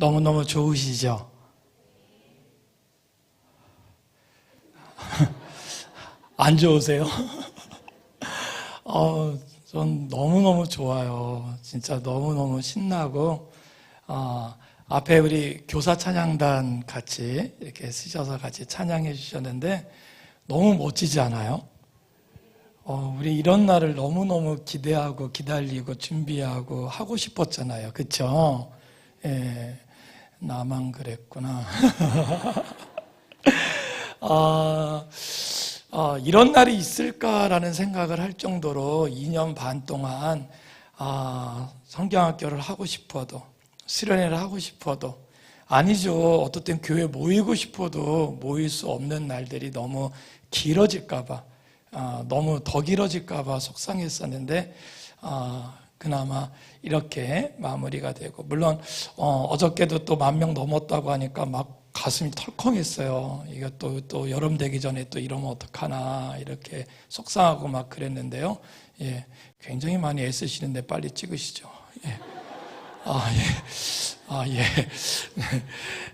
너무너무 좋으시죠? 안 좋으세요? 전 너무너무 좋아요. 진짜 너무너무 신나고, 앞에 우리 교사 찬양단 같이 이렇게 쓰셔서 같이 찬양해 주셨는데, 너무 멋지지 않아요? 우리 이런 날을 너무너무 기대하고 기다리고 준비하고 하고 싶었잖아요. 그쵸? 예, 나만 그랬구나. 이런 날이 있을까라는 생각을 할 정도로 2년 반 동안 성경학교를 하고 싶어도 수련회를 하고 싶어도 아니죠. 어떨 땐 교회 모이고 싶어도 모일 수 없는 날들이 너무 길어질까 봐 너무 더 길어질까 봐 속상했었는데 그나마 이렇게 마무리가 되고 물론 어저께도 또 10,000명 넘었다고 하니까 막 가슴이 털컹했어요. 이거 또 여름 되기 전에 또 이러면 어떡하나 이렇게 속상하고 막 그랬는데요. 예, 굉장히 많이 애쓰시는데 빨리 찍으시죠. 예.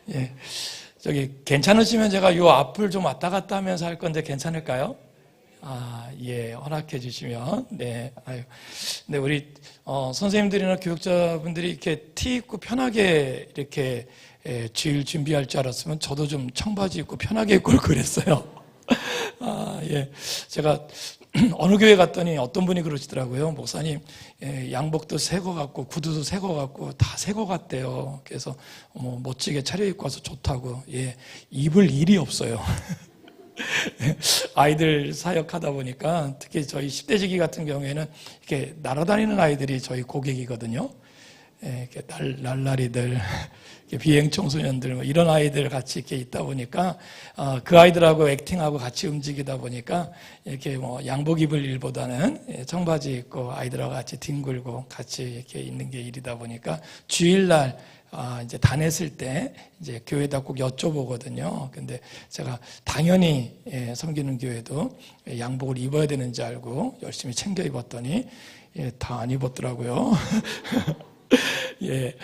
예. 저기 괜찮으시면 제가 요 앞을 좀 왔다 갔다 하면서 할 건데 괜찮을까요? 예, 허락해 주시면. 네, 근데 우리, 선생님들이나 교육자분들이 이렇게 티 입고 편하게 이렇게 주일 준비할 줄 알았으면 저도 좀 청바지 입고 편하게 입고 올 그랬어요. 예. 제가 어느 교회 갔더니 어떤 분이 그러시더라고요. 목사님, 양복도 새 거 같고, 구두도 새 거 같고, 다 새 거 같대요. 그래서, 멋지게 차려입고 와서 좋다고. 예. 입을 일이 없어요. 아이들 사역하다 보니까 특히 저희 10대지기 같은 경우에는 이렇게 날아다니는 아이들이 저희 고객이거든요. 이렇게 날라리들, 비행 청소년들 뭐 이런 아이들 같이 이렇게 있다 보니까 그 아이들하고 액팅하고 같이 움직이다 보니까 이렇게 뭐 양복 입을 일보다는 청바지 입고 아이들하고 같이 뒹굴고 같이 이렇게 있는 게 일이다 보니까 주일날 이제 다녔을 때 이제 교회에다 꼭 여쭤보거든요. 근데 제가 당연히 섬기는 교회도 양복을 입어야 되는지 알고 열심히 챙겨 입었더니 다 안 입었더라고요. 예,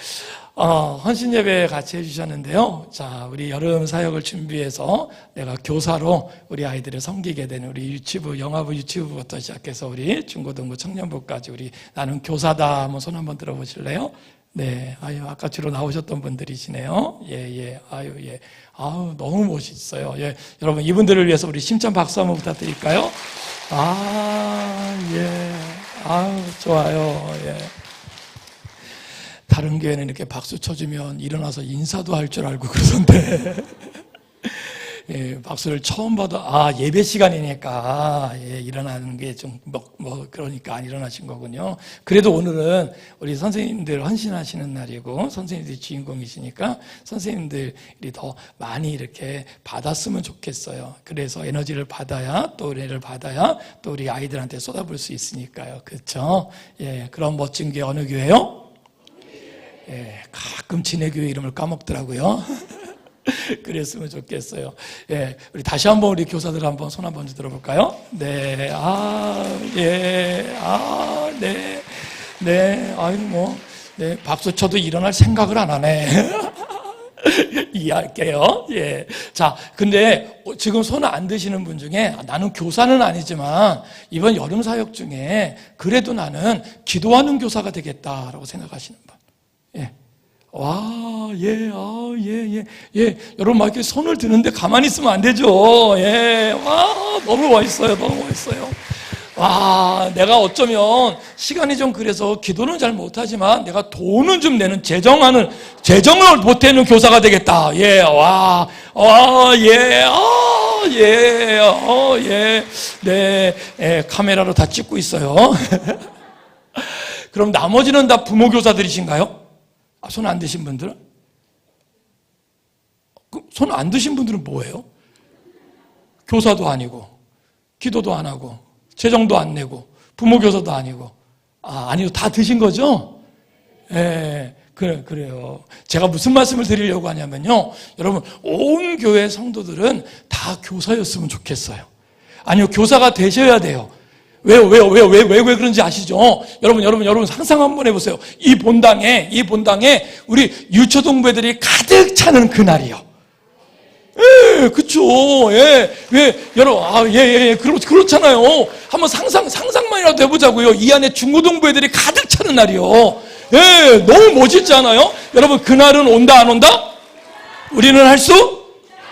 헌신 예배 같이 해주셨는데요. 자, 우리 여름 사역을 준비해서 내가 교사로 우리 아이들을 섬기게 되는 우리 유치부, 영화부 유치부부터 시작해서 우리 중고등부 청년부까지 우리 나는 교사다. 한번 손 한번 들어보실래요? 네, 아까 주로 나오셨던 분들이시네요. 예. 너무 멋있어요. 예, 여러분 이분들을 위해서 우리 심찬 박수 한번 부탁드릴까요? 예, 좋아요. 예. 다른 교회는 이렇게 박수 쳐주면 일어나서 인사도 할 줄 알고 그러던데 예, 박수를 처음 봐도 예배 시간이니까 일어나는 게 좀 그러니까 안 일어나신 거군요. 그래도 오늘은 우리 선생님들 헌신하시는 날이고 선생님들이 주인공이시니까 선생님들이 더 많이 이렇게 받았으면 좋겠어요. 그래서 에너지를 받아야 또 은혜를 받아야 또 우리 아이들한테 쏟아부을 수 있으니까요. 그렇죠? 예, 그런 멋진 게 어느 교회요? 예, 가끔 지네 교회 이름을 까먹더라고요. 그랬으면 좋겠어요. 예, 우리 다시 한번 우리 교사들 한번 손 한번 들어볼까요? 네, 네, 박수 쳐도 일어날 생각을 안 하네. 이해할게요. 예. 자, 근데 지금 손 안 드시는 분 중에 나는 교사는 아니지만 이번 여름 사역 중에 그래도 나는 기도하는 교사가 되겠다라고 생각하시는 분. 예. 여러분, 막 이렇게 손을 드는데 가만히 있으면 안 되죠. 예. 너무 멋있어요. 너무 멋있어요. 내가 어쩌면 시간이 좀 그래서 기도는 잘 못하지만 내가 돈은 좀 내는 재정을 보태는 교사가 되겠다. 예. 네. 카메라로 다 찍고 있어요. 그럼 나머지는 다 부모 교사들이신가요? 손 안 드신 분들은? 손 안 드신 분들은 뭐예요? 교사도 아니고, 기도도 안 하고, 재정도 안 내고, 부모 교사도 아니고, 아니요, 다 드신 거죠? 예, 그래요. 제가 무슨 말씀을 드리려고 하냐면요. 여러분, 온 교회 성도들은 다 교사였으면 좋겠어요. 아니요, 교사가 되셔야 돼요. 왜 그런지 아시죠? 여러분 상상 한번 해보세요. 이 본당에 우리 유초동부애들이 가득 차는 그날이요. 예, 그쵸. 예, 여러분, 그렇잖아요. 한번 상상만이라도 해보자고요. 이 안에 중고동부애들이 가득 차는 날이요. 예, 너무 멋있지 않아요? 여러분, 그날은 온다, 안 온다? 우리는 할 수?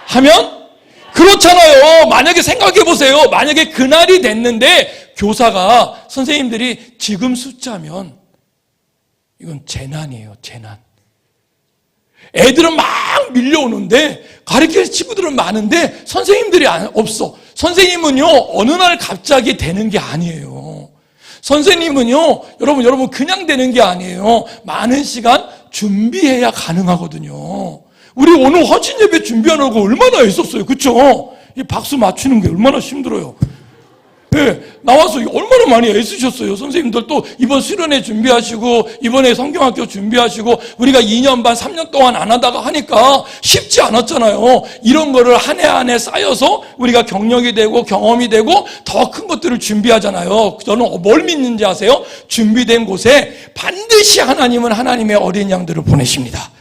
하면? 그렇잖아요. 만약에 생각해보세요. 만약에 그날이 됐는데, 교사가, 선생님들이 지금 숫자면, 이건 재난이에요, 재난. 애들은 막 밀려오는데 가르칠 친구들은 많은데 선생님들이 없어. 선생님은요 어느 날 갑자기 되는 게 아니에요. 선생님은요 여러분 그냥 되는 게 아니에요. 많은 시간 준비해야 가능하거든요. 우리 오늘 헌신 예배 준비하려고 얼마나 애썼어요. 그렇죠? 이 박수 맞추는 게 얼마나 힘들어요. 네, 나와서 얼마나 많이 애쓰셨어요. 선생님들 또 이번 수련회 준비하시고 이번에 성경학교 준비하시고 우리가 2년 반 3년 동안 안 하다가 하니까 쉽지 않았잖아요. 이런 거를 한 해 한 해 쌓여서 우리가 경력이 되고 경험이 되고 더 큰 것들을 준비하잖아요. 저는 뭘 믿는지 아세요? 준비된 곳에 반드시 하나님은 하나님의 어린 양들을 보내십니다.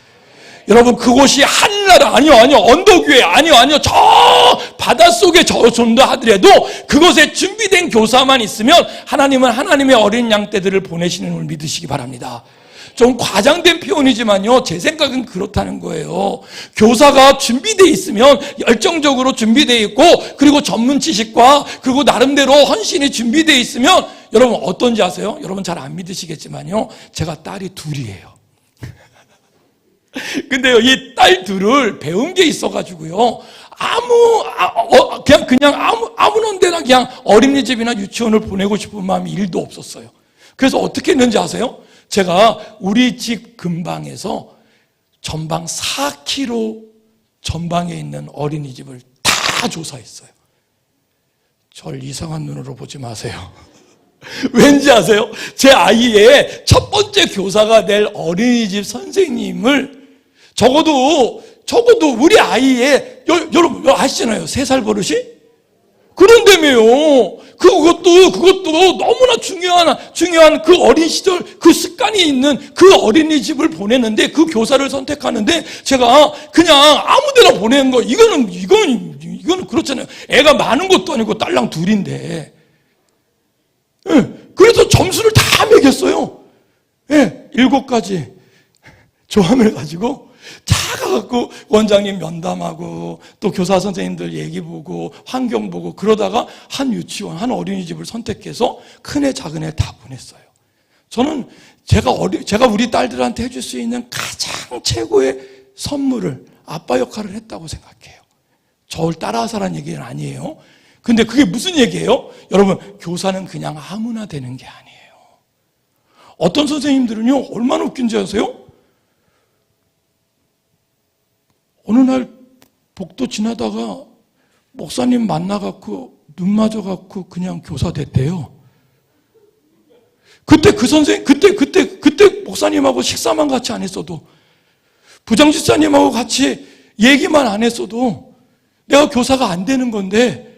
여러분 그곳이 한나라 아니요 언덕 위에 아니요 저 바닷속에 저 존다 하더라도 그곳에 준비된 교사만 있으면 하나님은 하나님의 어린 양떼들을 보내시는 걸 믿으시기 바랍니다. 좀 과장된 표현이지만요 제 생각은 그렇다는 거예요. 교사가 준비되어 있으면 열정적으로 준비되어 있고 그리고 전문 지식과 그리고 나름대로 헌신이 준비되어 있으면 여러분 어떤지 아세요? 여러분 잘 안 믿으시겠지만요 제가 딸이 둘이에요. 근데요, 이 딸 둘을 배운 게 있어가지고요, 그냥 아무 데나 그냥 어린이집이나 유치원을 보내고 싶은 마음이 1도 없었어요. 그래서 어떻게 했는지 아세요? 제가 우리 집 근방에서 전방 4km 전방에 있는 어린이집을 다 조사했어요. 절 이상한 눈으로 보지 마세요. 왠지 아세요? 제 아이의 첫 번째 교사가 될 어린이집 선생님을 적어도 우리 아이의 여러분 아시잖아요. 3살 버릇이? 그런다며요. 그것도 너무나 중요한 그 어린 시절 그 습관이 있는 그 어린이집을 보냈는데 그 교사를 선택하는데 제가 그냥 아무 데나 보내는 거 이거는 그렇잖아요. 애가 많은 것도 아니고 딸랑 둘인데. 예, 그래서 점수를 다 매겼어요. 예, 7가지 조함을 가지고 차가갖고 원장님 면담하고 또 교사 선생님들 얘기 보고 환경 보고 그러다가 한 유치원, 한 어린이집을 선택해서 큰애 작은애 다 보냈어요. 저는 제가 우리 딸들한테 해줄 수 있는 가장 최고의 선물을 아빠 역할을 했다고 생각해요. 저를 따라하라는 얘기는 아니에요. 근데 그게 무슨 얘기예요? 여러분, 교사는 그냥 아무나 되는 게 아니에요. 어떤 선생님들은요, 얼마나 웃긴지 아세요? 어느 날 복도 지나다가 목사님 만나갖고 눈 맞아갖고 그냥 교사 됐대요. 그때 목사님하고 식사만 같이 안 했어도 부장집사님하고 같이 얘기만 안 했어도 내가 교사가 안 되는 건데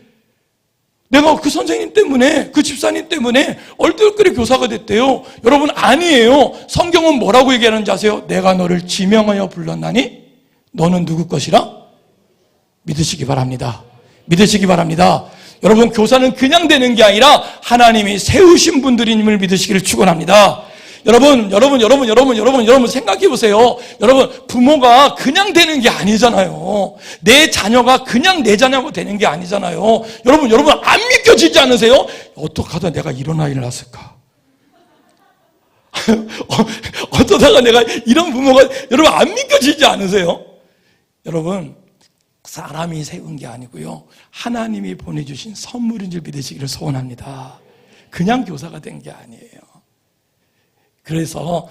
내가 그 선생님 때문에 그 집사님 때문에 얼떨결에 교사가 됐대요. 여러분 아니에요. 성경은 뭐라고 얘기하는지 아세요? 내가 너를 지명하여 불렀나니 너는 누구 것이라? 믿으시기 바랍니다. 믿으시기 바랍니다. 여러분 교사는 그냥 되는 게 아니라 하나님이 세우신 분들임을 믿으시기를 축원합니다. 여러분 생각해 보세요. 여러분 부모가 그냥 되는 게 아니잖아요. 내 자녀가 그냥 내 자녀가 되는 게 아니잖아요. 여러분 안 믿겨지지 않으세요? 어떻게 하다 내가 이런 아이를 낳았을까? 어쩌다가 내가 이런 부모가 여러분 안 믿겨지지 않으세요? 여러분 사람이 세운 게 아니고요 하나님이 보내주신 선물인 줄 믿으시기를 소원합니다. 그냥 교사가 된 게 아니에요. 그래서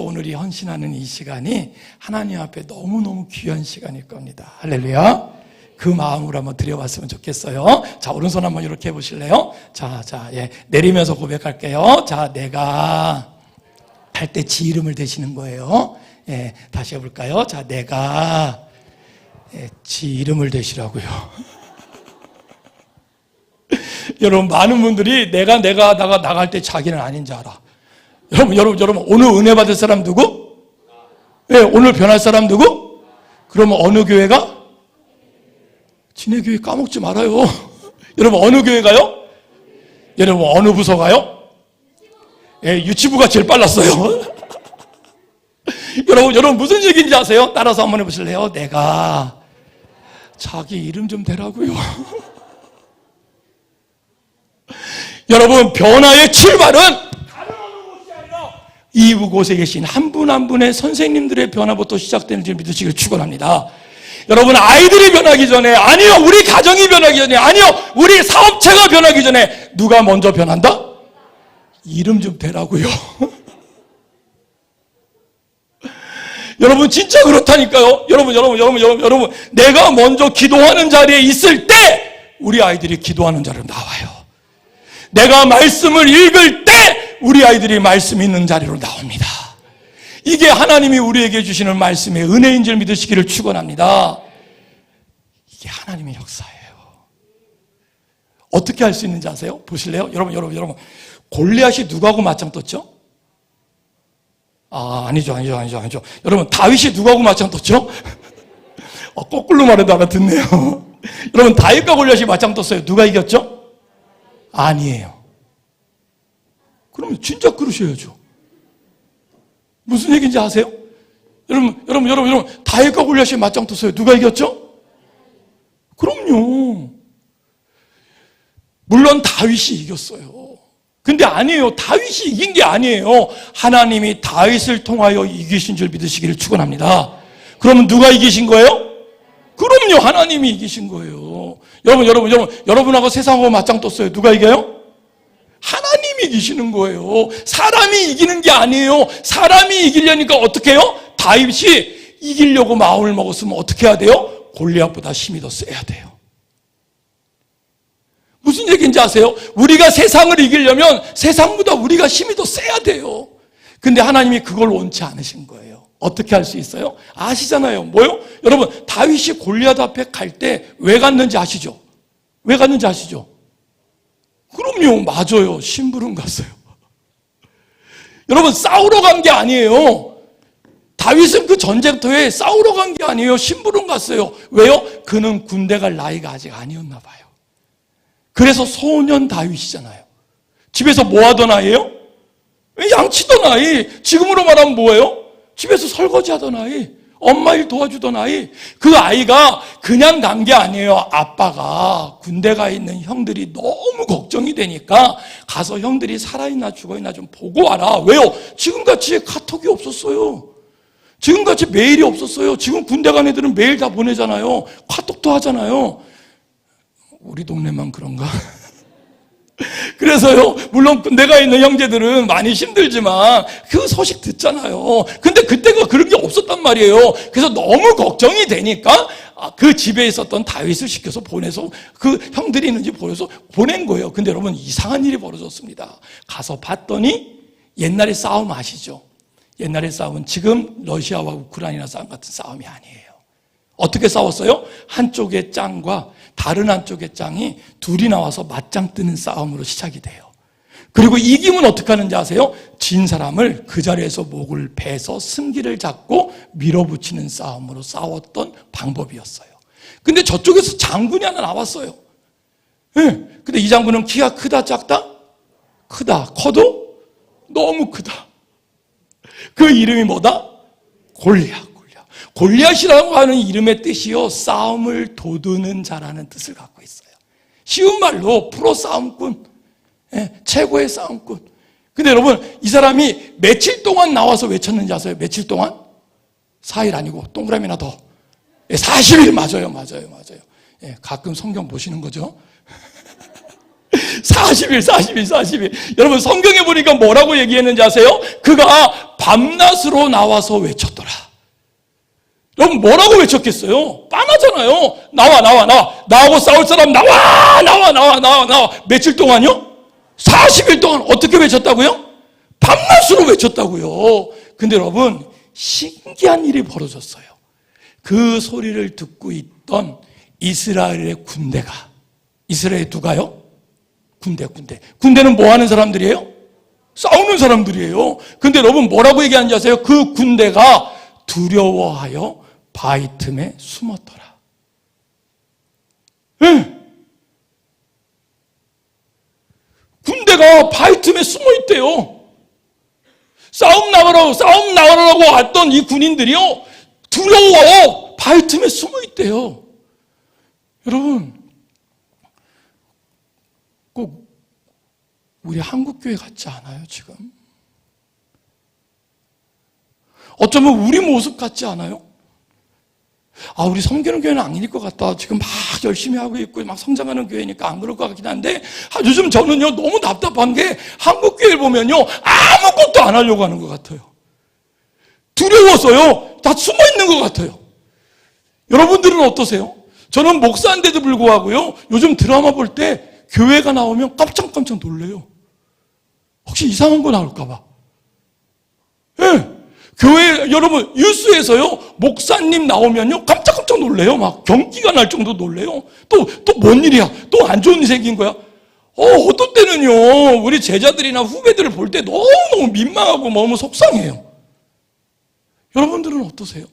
오늘 이 헌신하는 이 시간이 하나님 앞에 너무너무 귀한 시간일 겁니다. 할렐루야. 그 마음으로 한번 드려봤으면 좋겠어요. 자, 오른손 한번 이렇게 해보실래요? 예, 내리면서 고백할게요. 자, 내가 할 때 지 이름을 대시는 거예요. 예, 다시 해볼까요? 자, 내가 지 이름을 대시라고요. 여러분, 많은 분들이 내가 나갈 때 자기는 아닌 줄 알아. 여러분, 오늘 은혜 받을 사람 누구? 네, 오늘 변할 사람 누구? 그러면 어느 교회가? 지네 교회 까먹지 말아요. 여러분, 어느 교회 가요? 여러분, 어느 부서 가요? 예, 유치부가 제일 빨랐어요. 여러분 무슨 얘기인지 아세요? 따라서 한번 해보실래요? 내가 자기 이름 좀 대라고요. 여러분, 변화의 출발은 다른 어느 곳이 아니라 이곳에 계신 한 분 한 분의 선생님들의 변화부터 시작되는 줄 믿으시길 축원합니다. 여러분, 아이들이 변하기 전에, 아니요, 우리 가정이 변하기 전에, 아니요, 우리 사업체가 변하기 전에 누가 먼저 변한다? 이름 좀 대라고요. 여러분, 진짜 그렇다니까요. 여러분, 내가 먼저 기도하는 자리에 있을 때 우리 아이들이 기도하는 자리로 나와요. 내가 말씀을 읽을 때 우리 아이들이 말씀 있는 자리로 나옵니다. 이게 하나님이 우리에게 주시는 말씀의 은혜인 줄 믿으시기를 축원합니다. 이게 하나님의 역사예요. 어떻게 할 수 있는지 아세요? 보실래요? 여러분, 골리앗이 누구하고 맞짱 떴죠? 아니죠. 여러분, 다윗이 누구하고 맞짱 떴죠? 거꾸로 말해도 알아듣네요. 여러분, 다윗과 골리앗이 맞짱 떴어요. 누가 이겼죠? 아니에요. 그러면 진짜 그러셔야죠. 무슨 얘기인지 아세요? 여러분, 다윗과 골리앗이 맞짱 떴어요. 누가 이겼죠? 그럼요. 물론 다윗이 이겼어요. 근데 아니에요. 다윗이 이긴 게 아니에요. 하나님이 다윗을 통하여 이기신 줄 믿으시기를 축원합니다. 그러면 누가 이기신 거예요? 그럼요. 하나님이 이기신 거예요. 여러분하고 세상하고 맞짱 떴어요. 누가 이겨요? 하나님이 이기시는 거예요. 사람이 이기는 게 아니에요. 사람이 이기려니까 어떻게 해요? 다윗이 이기려고 마음을 먹었으면 어떻게 해야 돼요? 골리앗보다 힘이 더 세야 돼요. 무슨 얘기인지 아세요? 우리가 세상을 이기려면 세상보다 우리가 힘이 더 세야 돼요. 근데 하나님이 그걸 원치 않으신 거예요. 어떻게 할 수 있어요? 아시잖아요. 뭐요? 여러분, 다윗이 골리앗 앞에 갈 때 왜 갔는지 아시죠? 왜 갔는지 아시죠? 그럼요. 맞아요. 심부름 갔어요. 여러분, 싸우러 간 게 아니에요. 다윗은 그 전쟁터에 싸우러 간 게 아니에요. 심부름 갔어요. 왜요? 그는 군대 갈 나이가 아직 아니었나 봐요. 그래서 소년 다윗이잖아요. 집에서 뭐 하던 아이예요? 양치던 아이. 지금으로 말하면 뭐예요? 집에서 설거지 하던 아이. 엄마 일 도와주던 아이. 그 아이가 그냥 간 게 아니에요. 아빠가 군대 가 있는 형들이 너무 걱정이 되니까 가서 형들이 살아있나 죽어있나 좀 보고 와라. 왜요? 지금같이 카톡이 없었어요. 지금같이 메일이 없었어요. 지금 군대 간 애들은 메일 다 보내잖아요. 카톡도 하잖아요. 우리 동네만 그런가? 그래서요, 물론 군대가 있는 형제들은 많이 힘들지만 그 소식 듣잖아요. 근데 그때가 그런 게 없었단 말이에요. 그래서 너무 걱정이 되니까 그 집에 있었던 다윗을 시켜서 보내서 그 형들이 있는지 보내서 보낸 거예요. 근데 여러분, 이상한 일이 벌어졌습니다. 가서 봤더니 옛날의 싸움 아시죠? 옛날의 싸움은 지금 러시아와 우크라이나 싸움 같은 싸움이 아니에요. 어떻게 싸웠어요? 한쪽의 짱과 다른 한쪽의 짱이 둘이 나와서 맞짱 뜨는 싸움으로 시작이 돼요. 그리고 이기면 어떻게 하는지 아세요? 진 사람을 그 자리에서 목을 베서 승기를 잡고 밀어붙이는 싸움으로 싸웠던 방법이었어요. 근데 저쪽에서 장군이 하나 나왔어요. 네. 근데 이 장군은 키가 크다 작다? 크다. 커도 너무 크다. 그 이름이 뭐다? 골리앗. 골리앗이라고 하는 이름의 뜻이요, 싸움을 도두는 자라는 뜻을 갖고 있어요. 쉬운 말로 프로 싸움꾼, 최고의 싸움꾼. 근데 여러분, 이 사람이 며칠 동안 나와서 외쳤는지 아세요? 며칠 동안? 4일 아니고 동그라미 하나 더. 40일. 맞아요. 가끔 성경 보시는 거죠? 40일. 여러분, 성경에 보니까 뭐라고 얘기했는지 아세요? 그가 밤낮으로 나와서 외쳤더라. 여러분, 뭐라고 외쳤겠어요? 빤하잖아요. 나하고 싸울 사람 나와. 며칠 동안요? 40일 동안 어떻게 외쳤다고요? 밤낮으로 외쳤다고요. 근데 여러분, 신기한 일이 벌어졌어요. 그 소리를 듣고 있던 이스라엘의 군대가, 이스라엘 누가요? 군대는 뭐 하는 사람들이에요? 싸우는 사람들이에요. 근데 여러분 뭐라고 얘기하는지 아세요? 그 군대가 두려워하여 바위 틈에 숨었더라. 네. 군대가 바위 틈에 숨어 있대요. 싸움 나가라고 왔던 이 군인들이요, 두려워 바위 틈에 숨어 있대요. 여러분, 꼭 우리 한국교회 같지 않아요, 지금? 어쩌면 우리 모습 같지 않아요? 우리 섬기는 교회는 아닐 것 같다. 지금 막 열심히 하고 있고 막 성장하는 교회니까 안 그럴 것 같긴 한데, 요즘 저는요 너무 답답한 게 한국 교회를 보면요 아무것도 안 하려고 하는 것 같아요. 두려워서요 다 숨어 있는 것 같아요. 여러분들은 어떠세요? 저는 목사인데도 불구하고요 요즘 드라마 볼 때 교회가 나오면 깜짝깜짝 놀래요. 혹시 이상한 거 나올까 봐. 예. 교회, 여러분, 뉴스에서요, 목사님 나오면요, 깜짝깜짝 놀래요. 막 경기가 날 정도 놀래요. 또 뭔 일이야? 또 안 좋은 일이 생긴 거야? 어떤 때는요, 우리 제자들이나 후배들을 볼 때 너무너무 민망하고 너무 속상해요. 여러분들은 어떠세요?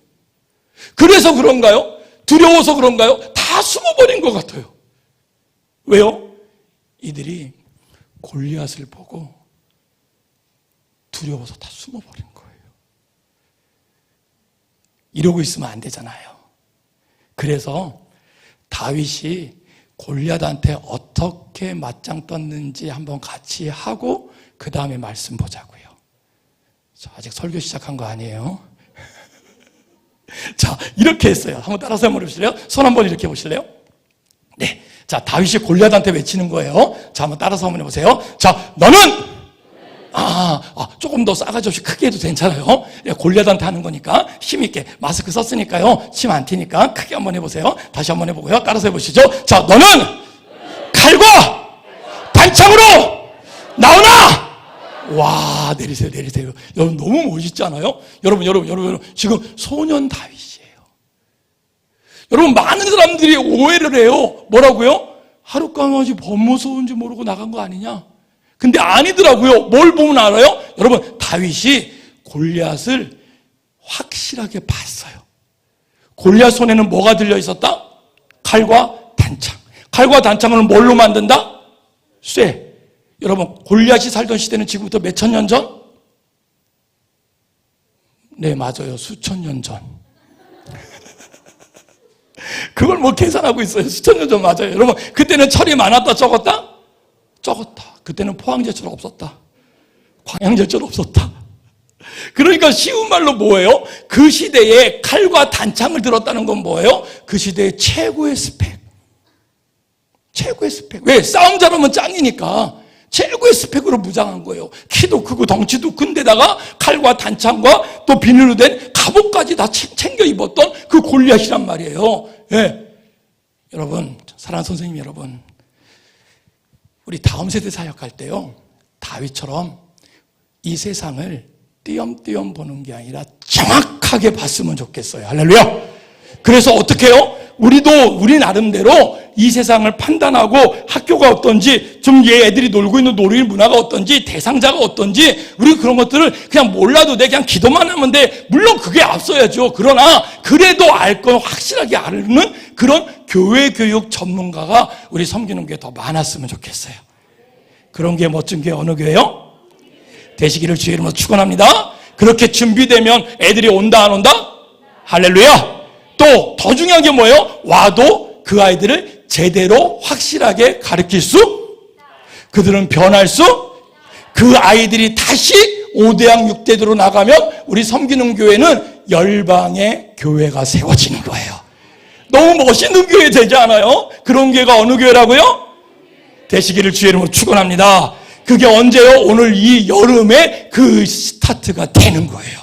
그래서 그런가요? 두려워서 그런가요? 다 숨어버린 것 같아요. 왜요? 이들이 골리앗을 보고 두려워서 다 숨어버린 거예요. 이러고 있으면 안 되잖아요. 그래서 다윗이 골리앗한테 어떻게 맞짱 떴는지 한번 같이 하고 그 다음에 말씀 보자고요. 아직 설교 시작한 거 아니에요? 자, 이렇게 했어요. 한번 따라서 한번 해보실래요? 손 한번 이렇게 보실래요? 네. 자, 다윗이 골리앗한테 외치는 거예요. 자, 한번 따라서 한번 해보세요. 자, 너는 조금 더 싸가지 없이 크게 해도 괜찮아요. 골리앗한테 하는 거니까 힘있게. 마스크 썼으니까요 침 안 튀니까 크게 한번 해보세요. 다시 한번 해보고요. 따라서 해보시죠. 자, 너는 칼과 단창으로 나오나? 와, 내리세요. 여러분 너무 멋있지 않아요? 여러분 지금 소년 다윗이에요. 여러분 많은 사람들이 오해를 해요. 뭐라고요? 하룻강아지 범무서운지 모르고 나간 거 아니냐? 근데 아니더라고요. 뭘 보면 알아요? 여러분, 다윗이 골리앗을 확실하게 봤어요. 골리앗 손에는 뭐가 들려 있었다? 칼과 단창. 칼과 단창을 뭘로 만든다? 쇠. 여러분, 골리앗이 살던 시대는 지금부터 몇천 년 전? 네, 맞아요. 수천 년 전. 그걸 뭐 계산하고 있어요. 수천 년 전 맞아요. 여러분, 그때는 철이 많았다, 적었다? 적었다. 그때는 포항제철 없었다. 광양제철 없었다. 그러니까 쉬운 말로 뭐예요? 그 시대에 칼과 단창을 들었다는 건 뭐예요? 그 시대의 최고의 스펙. 왜? 싸움 잘하면 짱이니까 최고의 스펙으로 무장한 거예요. 키도 크고 덩치도 큰데다가 칼과 단창과 또 비닐로 된 갑옷까지 다 챙겨 입었던 그 골리앗이란 말이에요. 예. 여러분, 사랑하는 선생님 여러분, 우리 다음 세대 사역할 때요, 다윗처럼 이 세상을 띄엄띄엄 보는 게 아니라 정확하게 봤으면 좋겠어요. 할렐루야. 그래서 어떻게 해요? 우리 나름대로 이 세상을 판단하고 학교가 어떤지, 좀 얘 애들이 놀고 있는 놀이 문화가 어떤지, 대상자가 어떤지, 우리 그런 것들을 그냥 몰라도 돼. 그냥 기도만 하면 돼. 물론 그게 앞서야죠. 그러나 그래도 알 건 확실하게 아는 그런 교회 교육 전문가가 우리 섬기는 게 더 많았으면 좋겠어요. 그런 게 멋진 게 어느 교회요? 되시기를 주의 이름으로 축원합니다. 그렇게 준비되면 애들이 온다 안 온다? 할렐루야. 또 더 중요한 게 뭐예요? 와도 그 아이들을 제대로 확실하게 가르칠 수, 그들은 변할 수, 그 아이들이 다시 5대양 6대대로 나가면 우리 섬기는 교회는 열방의 교회가 세워지는 거예요. 너무 멋있는 교회 되지 않아요? 그런 교회가 어느 교회라고요? 되시기를 주의 이름으로 축원합니다. 그게 언제요? 오늘 이 여름에 그 스타트가 되는 거예요.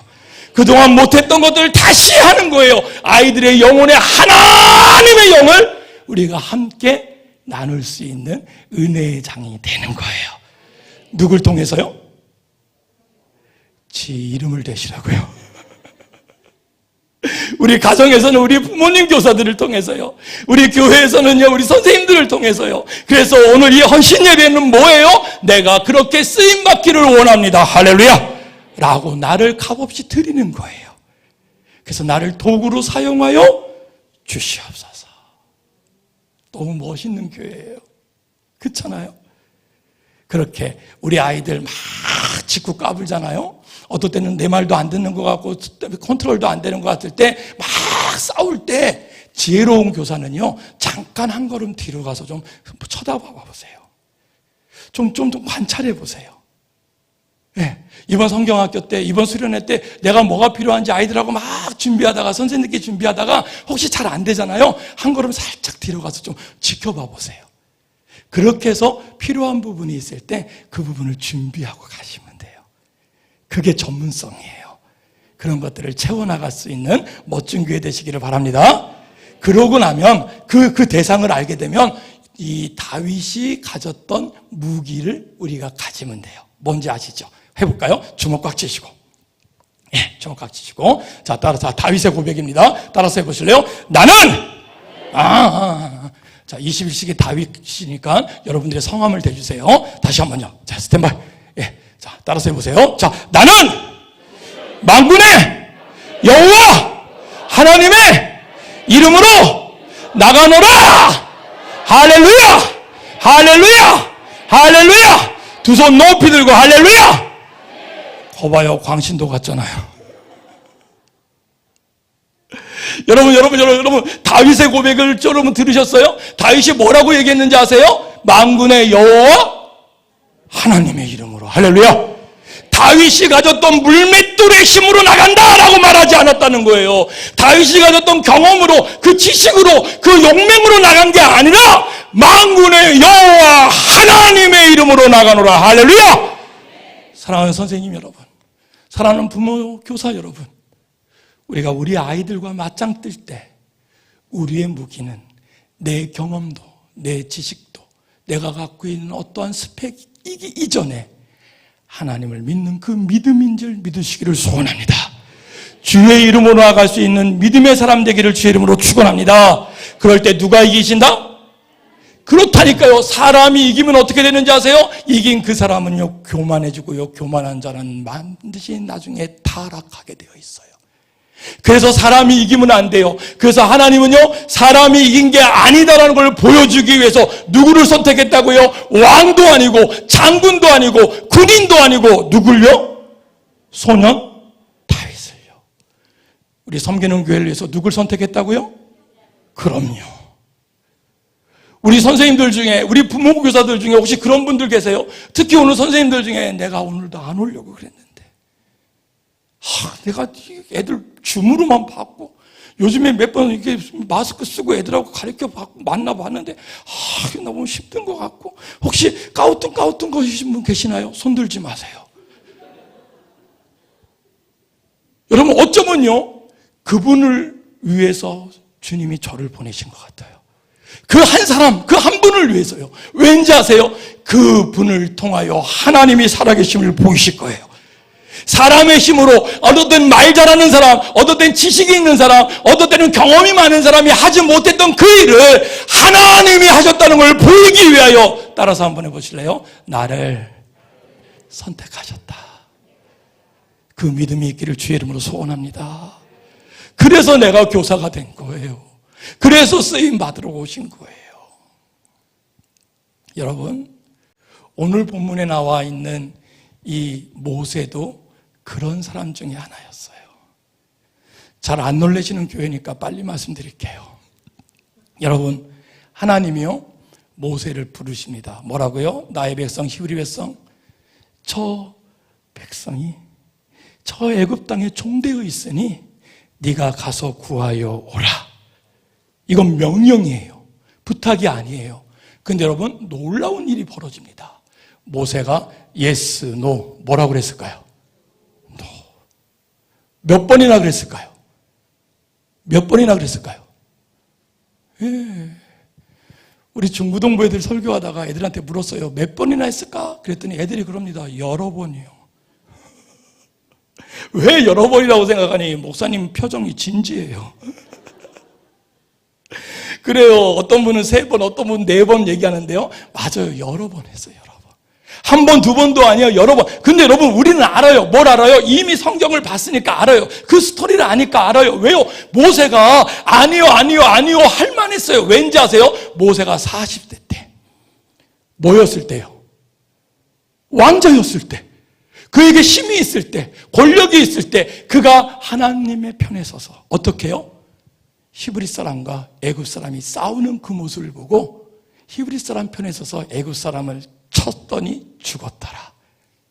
그동안 못했던 것들을 다시 하는 거예요. 아이들의 영혼에 하나님의 영을 우리가 함께 나눌 수 있는 은혜의 장이 되는 거예요. 누굴 통해서요? 지 이름을 대시라고요. 우리 가정에서는 우리 부모님 교사들을 통해서요. 우리 교회에서는요, 우리 선생님들을 통해서요. 그래서 오늘 이 헌신 예배는 뭐예요? 내가 그렇게 쓰임 받기를 원합니다. 할렐루야! 라고 나를 값없이 드리는 거예요. 그래서 나를 도구로 사용하여 주시옵소서. 너무 멋있는 교회예요. 그렇잖아요? 그렇게 우리 아이들 막 짓고 까불잖아요. 어떨 때는 내 말도 안 듣는 것 같고 컨트롤도 안 되는 것 같을 때 막 싸울 때 지혜로운 교사는요, 잠깐 한 걸음 뒤로 가서 좀 쳐다봐 보세요. 좀 관찰해 보세요. 네. 이번 성경학교 때, 이번 수련회 때 내가 뭐가 필요한지 아이들하고 막 준비하다가, 선생님께 준비하다가 혹시 잘 안 되잖아요. 한 걸음 살짝 뒤로 가서 좀 지켜봐 보세요. 그렇게 해서 필요한 부분이 있을 때 그 부분을 준비하고 가시면 돼요. 그게 전문성이에요. 그런 것들을 채워나갈 수 있는 멋진 교회 되시기를 바랍니다. 그러고 나면 그 대상을 알게 되면 이 다윗이 가졌던 무기를 우리가 가지면 돼요. 뭔지 아시죠? 해볼까요? 주먹 꽉 쥐시고. 예, 주먹 꽉 쥐시고. 자, 따라서 다윗의 고백입니다. 따라서 해보실래요? 나는! 자, 21세기 다윗이니까 여러분들의 성함을 대주세요. 다시 한 번요. 자, 스탠바이. 예, 자, 따라서 해보세요. 자, 나는 만군의 여호와 하나님의 이름으로 나가노라! 할렐루야! 할렐루야! 할렐루야! 두 손 높이 들고 할렐루야! 거봐요, 광신도 같잖아요. 여러분, 다윗의 고백을 여러분 들으셨어요? 다윗이 뭐라고 얘기했는지 아세요? 만군의 여호와 하나님의 이름으로. 할렐루야! 다윗이 가졌던 물맷돌의 힘으로 나간다라고 말하지 않았다는 거예요. 다윗이 가졌던 경험으로, 그 지식으로, 그 용맹으로 나간 게 아니라 만군의 여호와 하나님의 이름으로 나가노라. 할렐루야! 사랑하는 선생님 여러분, 사랑하는 부모, 교사 여러분, 우리가 우리 아이들과 맞짱 뜰 때 우리의 무기는 내 경험도, 내 지식도, 내가 갖고 있는 어떠한 스펙이기 이전에 하나님을 믿는 그 믿음인 줄 믿으시기를 소원합니다. 주의 이름으로 나아갈 수 있는 믿음의 사람 되기를 주의 이름으로 축원합니다. 그럴 때 누가 이기신다? 그렇다니까요. 사람이 이기면 어떻게 되는지 아세요? 이긴 그 사람은요, 교만해지고요, 교만한 자는 반드시 나중에 타락하게 되어 있어요. 그래서 사람이 이기면 안 돼요. 그래서 하나님은요, 사람이 이긴 게 아니다라는 걸 보여주기 위해서 누구를 선택했다고요? 왕도 아니고 장군도 아니고 군인도 아니고 누굴요? 소년 다윗을요. 우리 섬기는 교회를 위해서 누굴 선택했다고요? 그럼요. 우리 선생님들 중에, 우리 부모 교사들 중에 혹시 그런 분들 계세요? 특히 오늘 선생님들 중에 내가 오늘도 안 오려고 그랬는데 내가 애들 줌으로만 봤고 요즘에 몇 번 이렇게 마스크 쓰고 애들하고 가르쳐 받고 만나봤는데 너무 힘든 것 같고, 혹시 까우뚱 거리신 분 계시나요? 손 들지 마세요. 여러분, 어쩌면요, 그분을 위해서 주님이 저를 보내신 것 같아요. 그 한 사람, 그 한 분을 위해서요. 왠지 아세요? 그 분을 통하여 하나님이 살아계심을 보이실 거예요. 사람의 힘으로, 어떨 땐 말 잘하는 사람, 어떨 땐 지식이 있는 사람, 어떨 때는 경험이 많은 사람이 하지 못했던 그 일을 하나님이 하셨다는 걸 보이기 위하여, 따라서 한번 해보실래요? 나를 선택하셨다. 그 믿음이 있기를 주의 이름으로 소원합니다. 그래서 내가 교사가 된 거예요. 그래서 쓰임 받으러 오신 거예요. 여러분, 오늘 본문에 나와 있는 이 모세도 그런 사람 중에 하나였어요. 잘 안 놀라시는 교회니까 빨리 말씀드릴게요. 여러분, 하나님이요, 모세를 부르십니다. 뭐라고요? 나의 백성, 히브리 백성, 저 백성이 저 애굽 땅에 종되어 있으니 네가 가서 구하여 오라. 이건 명령이에요. 부탁이 아니에요. 근데 여러분, 놀라운 일이 벌어집니다. 모세가 yes, no, 뭐라고 그랬을까요? No. 몇 번이나 그랬을까요? 몇 번이나 그랬을까요? 예. 우리 중부동부 애들 설교하다가 애들한테 물었어요. 몇 번이나 했을까? 그랬더니 애들이 그럽니다. 여러 번이요. 왜 여러 번이라고 생각하니? 목사님 표정이 진지해요. 그래요. 어떤 분은 3번, 어떤 분은 4번 얘기하는데요. 맞아요. 여러 번 했어요. 여러 번. 한 번, 두 번도 아니에요. 여러 번. 근데 여러분, 우리는 알아요. 뭘 알아요? 이미 성경을 봤으니까 알아요. 그 스토리를 아니까 알아요. 왜요? 모세가 아니요 할 만했어요. 왠지 아세요? 모세가 40대 때. 뭐였을 때요? 왕자였을 때. 그에게 힘이 있을 때, 권력이 있을 때, 그가 하나님의 편에 서서 어떻게 해요? 히브리 사람과 애굽 사람이 싸우는 그 모습을 보고 히브리 사람 편에 서서 애굽 사람을 쳤더니 죽었더라.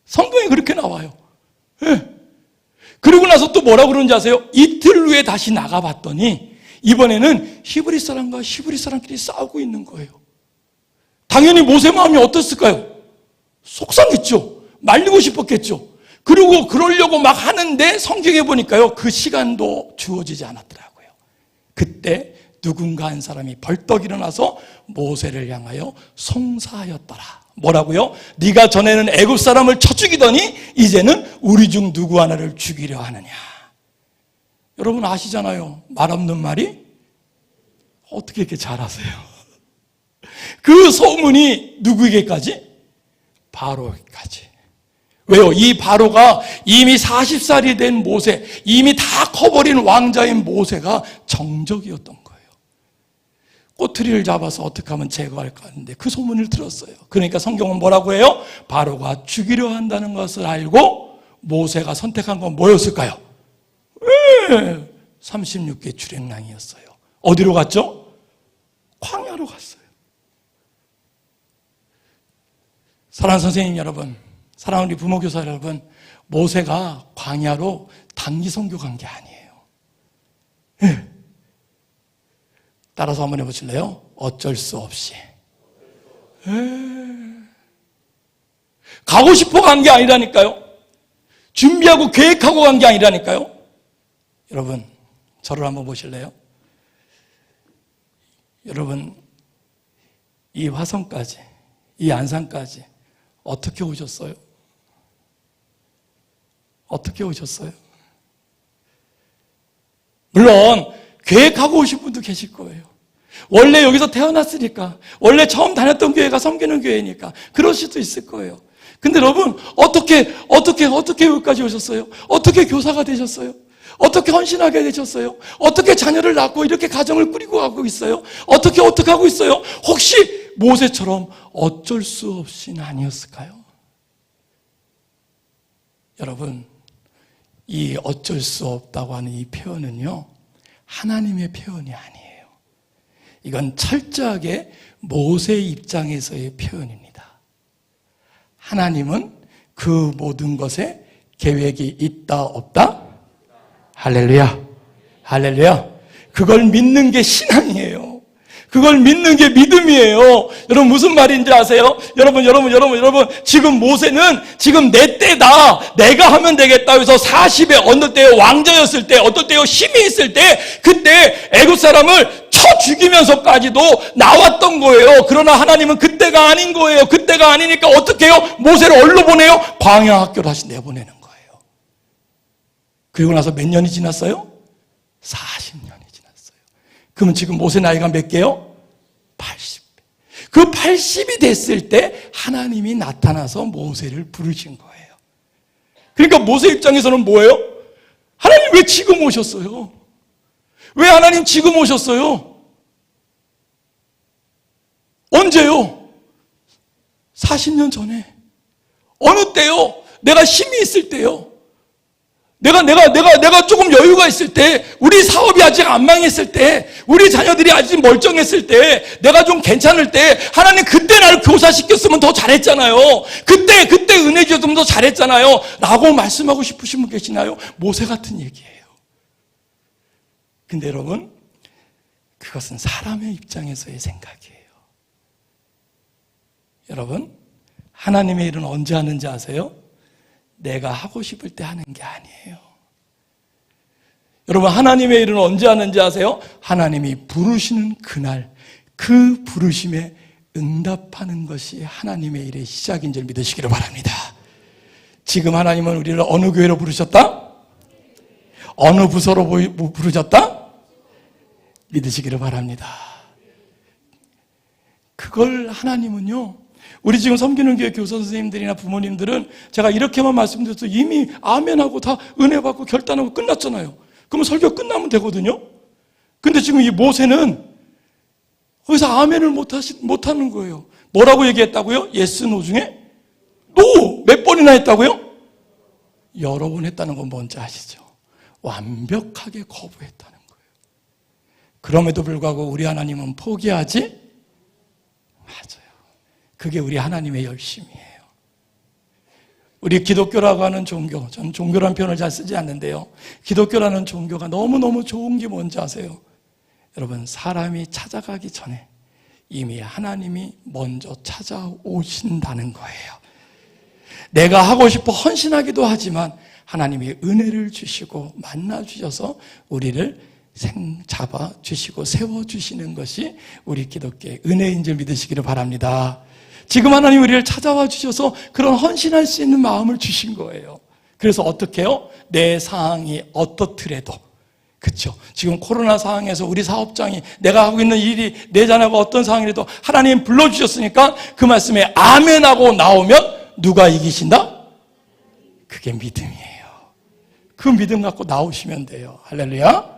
성경에 그렇게 나와요. 네. 그리고 나서 또 뭐라고 그러는지 아세요? 이틀 후에 다시 나가봤더니 이번에는 히브리 사람과 히브리 사람끼리 싸우고 있는 거예요. 당연히 모세 마음이 어땠을까요? 속상했죠. 말리고 싶었겠죠. 그리고 그러려고 막 하는데 성경에 보니까요, 그 시간도 주어지지 않았더라고요. 그때 누군가 한 사람이 벌떡 일어나서 모세를 향하여 송사하였더라. 뭐라고요? 네가 전에는 애굽 사람을 쳐 죽이더니 이제는 우리 중 누구 하나를 죽이려 하느냐. 여러분 아시잖아요. 말 없는 말이 어떻게 이렇게 잘하세요? 그 소문이 누구에게까지? 바로에게까지. 왜요? 이 바로가 이미 40살이 된 모세, 이미 다 커버린 왕자인 모세가 정적이었던 거예요. 꼬투리를 잡아서 어떻게 하면 제거할까 하는데 그 소문을 들었어요. 그러니까 성경은 뭐라고 해요? 바로가 죽이려 한다는 것을 알고 모세가 선택한 건 뭐였을까요? 36개 출애굽량이었어요. 어디로 갔죠? 광야로 갔어요. 사랑하는 선생님 여러분, 사랑하는 우리 부모교사 여러분, 모세가 광야로 단기 선교 간 게 아니에요. 네. 따라서 한번 해보실래요? 어쩔 수 없이. 가고 싶어 간 게 아니라니까요. 준비하고 계획하고 간 게 아니라니까요. 여러분, 저를 한번 보실래요? 여러분, 이 화성까지, 이 안산까지 어떻게 오셨어요? 어떻게 오셨어요? 물론 계획하고 오신 분도 계실 거예요. 원래 여기서 태어났으니까, 원래 처음 다녔던 교회가 섬기는 교회니까 그럴 수도 있을 거예요. 근데 여러분 어떻게 여기까지 오셨어요? 어떻게 교사가 되셨어요? 어떻게 헌신하게 되셨어요? 어떻게 자녀를 낳고 이렇게 가정을 꾸리고 가고 있어요? 어떻게 하고 있어요? 혹시 모세처럼 어쩔 수 없이는 아니었을까요? 여러분, 이 어쩔 수 없다고 하는 이 표현은요, 하나님의 표현이 아니에요. 이건 철저하게 모세의 입장에서의 표현입니다. 하나님은 그 모든 것에 계획이 있다 없다? 할렐루야. 할렐루야. 그걸 믿는 게 신앙이에요. 그걸 믿는 게 믿음이에요. 여러분 무슨 말인지 아세요? 여러분 지금 모세는 지금 내 때다. 내가 하면 되겠다. 그래서 40에 어느 때에 왕자였을 때, 어떨 때요 힘이 있을 때, 그때 애굽 사람을 쳐 죽이면서까지도 나왔던 거예요. 그러나 하나님은 그때가 아닌 거예요. 그때가 아니니까 어떻게 해요? 모세를 어디로 보내요? 광야 학교로 다시 내보내는 거예요. 그리고 나서 몇 년이 지났어요? 40년이 지났어요. 그러면 지금 모세 나이가 몇 개요? 80. 그 80이 됐을 때 하나님이 나타나서 모세를 부르신 거예요. 그러니까 모세 입장에서는 뭐예요? 하나님 왜 지금 오셨어요? 왜 하나님 지금 오셨어요? 언제요? 40년 전에. 어느 때요? 내가 힘이 있을 때요. 내가 조금 여유가 있을 때, 우리 사업이 아직 안 망했을 때, 우리 자녀들이 아직 멀쩡했을 때, 내가 좀 괜찮을 때, 하나님 그때 나를 교사시켰으면 더 잘했잖아요. 그때 은혜 주셨으면 더 잘했잖아요. 라고 말씀하고 싶으신 분 계시나요? 모세 같은 얘기예요. 근데 여러분, 그것은 사람의 입장에서의 생각이에요. 여러분, 하나님의 일은 언제 하는지 아세요? 내가 하고 싶을 때 하는 게 아니에요. 여러분, 하나님의 일은 언제 하는지 아세요? 하나님이 부르시는 그날, 그 부르심에 응답하는 것이 하나님의 일의 시작인 줄 믿으시기를 바랍니다. 지금 하나님은 우리를 어느 교회로 부르셨다? 어느 부서로 부르셨다? 믿으시기를 바랍니다. 그걸 하나님은요, 우리 지금 섬기는 교회 교사 선생님들이나 부모님들은 제가 이렇게만 말씀드려서 이미 아멘하고 다 은혜 받고 결단하고 끝났잖아요. 그러면 설교 끝나면 되거든요. 근데 지금 이 모세는 거기서 아멘을 못하는 거예요. 뭐라고 얘기했다고요? 예스, 노 중에? 노! 몇 번이나 했다고요? 여러 번 했다는 건 뭔지 아시죠? 완벽하게 거부했다는 거예요. 그럼에도 불구하고 우리 하나님은 포기하지? 맞아요. 그게 우리 하나님의 열심이에요. 우리 기독교라고 하는 종교, 저는 종교라는 표현을 잘 쓰지 않는데요. 기독교라는 종교가 너무너무 좋은 게 뭔지 아세요? 여러분, 사람이 찾아가기 전에 이미 하나님이 먼저 찾아오신다는 거예요. 내가 하고 싶어 헌신하기도 하지만 하나님이 은혜를 주시고 만나주셔서 우리를 잡아주시고 세워주시는 것이 우리 기독교의 은혜인 줄 믿으시기를 바랍니다. 지금 하나님 우리를 찾아와 주셔서 그런 헌신할 수 있는 마음을 주신 거예요. 그래서 어떻게 해요? 내 상황이 어떻더라도, 그렇죠? 지금 코로나 상황에서 우리 사업장이, 내가 하고 있는 일이, 내 자녀가 어떤 상황이라도 하나님 불러주셨으니까 그 말씀에 아멘하고 나오면 누가 이기신다? 그게 믿음이에요. 그 믿음 갖고 나오시면 돼요. 할렐루야.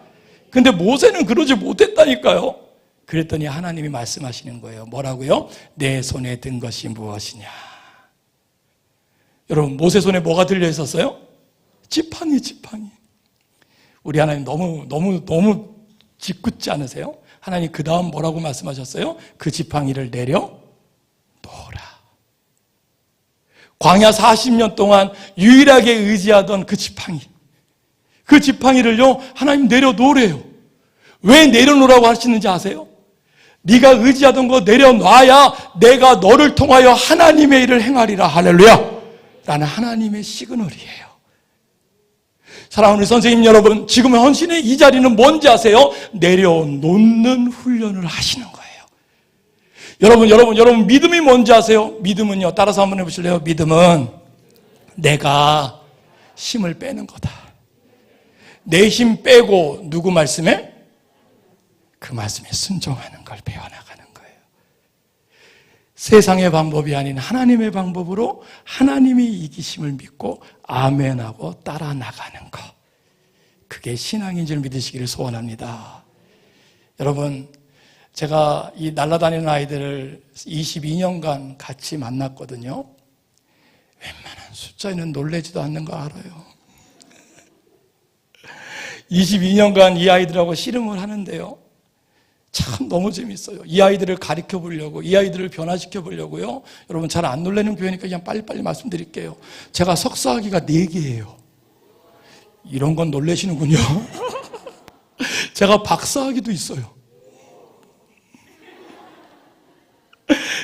근데 모세는 그러지 못했다니까요. 그랬더니 하나님이 말씀하시는 거예요. 뭐라고요? 내 손에 든 것이 무엇이냐. 여러분, 모세 손에 뭐가 들려 있었어요? 지팡이. 우리 하나님 너무 짓궂지 않으세요? 하나님 그 다음 뭐라고 말씀하셨어요? 그 지팡이를 내려 놓으라. 광야 40년 동안 유일하게 의지하던 그 지팡이, 그 지팡이를요 하나님 내려놓으래요. 왜 내려놓으라고 하시는지 아세요? 네가 의지하던 거 내려놔야 내가 너를 통하여 하나님의 일을 행하리라. 할렐루야. 라는 하나님의 시그널이에요. 사랑하는 선생님 여러분, 지금 헌신의 이 자리는 뭔지 아세요? 내려놓는 훈련을 하시는 거예요. 여러분 믿음이 뭔지 아세요? 믿음은요, 따라서 한번 해보실래요? 믿음은 내가 힘을 빼는 거다. 내 힘 빼고 누구 말씀에? 그 말씀에 순종하는 걸 배워나가는 거예요. 세상의 방법이 아닌 하나님의 방법으로 하나님이 이기심을 믿고 아멘하고 따라 나가는 것, 그게 신앙인 줄 믿으시기를 소원합니다. 여러분, 제가 이 날아다니는 아이들을 22년간 같이 만났거든요. 웬만한 숫자에는 놀라지도 않는 거 알아요. 22년간 이 아이들하고 씨름을 하는데요, 참 너무 재밌어요. 이 아이들을 가르쳐 보려고, 이 아이들을 변화시켜 보려고요. 여러분, 잘 안 놀라는 교회니까 그냥 빨리빨리 말씀드릴게요. 제가 석사학위가 4개예요. 이런 건 놀라시는군요. 제가 박사학위도 있어요.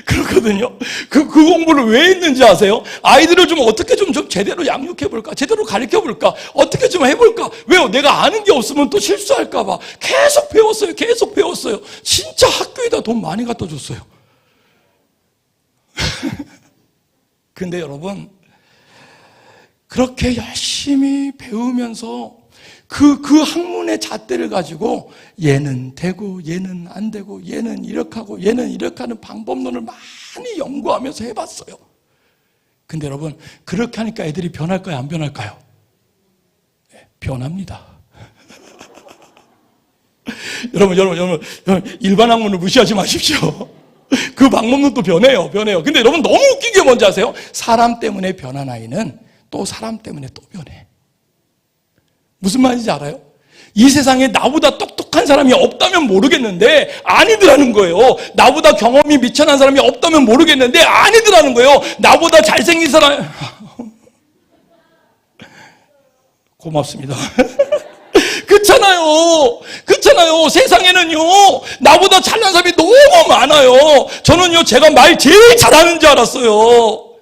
그렇거든요. 그 공부를 왜 했는지 아세요? 아이들을 좀 어떻게 좀 제대로 양육해볼까? 제대로 가르쳐볼까? 어떻게 좀 해볼까? 왜요? 내가 아는 게 없으면 또 실수할까봐. 계속 배웠어요. 진짜 학교에다 돈 많이 갖다 줬어요. 근데 여러분, 그렇게 열심히 배우면서 그 학문의 잣대를 가지고 얘는 되고 얘는 안 되고 얘는 이렇게 하고 얘는 이렇게 하는 방법론을 많이 연구하면서 해봤어요. 근데 여러분, 그렇게 하니까 애들이 변할까요? 안 변할까요? 네, 변합니다. 여러분, 일반 학문을 무시하지 마십시오. 그 방법론도 변해요. 근데 여러분, 너무 웃긴 게 뭔지 아세요? 사람 때문에 변한 아이는 또 사람 때문에 또 변해. 무슨 말인지 알아요? 이 세상에 나보다 똑똑한 사람이 없다면 모르겠는데 아니더라는 거예요. 나보다 경험이 미천한 사람이 없다면 모르겠는데 아니더라는 거예요. 나보다 잘생긴 사람, 고맙습니다. 그렇잖아요. 세상에는요, 나보다 잘난 사람이 너무 많아요. 저는요, 제가 말 제일 잘하는 줄 알았어요.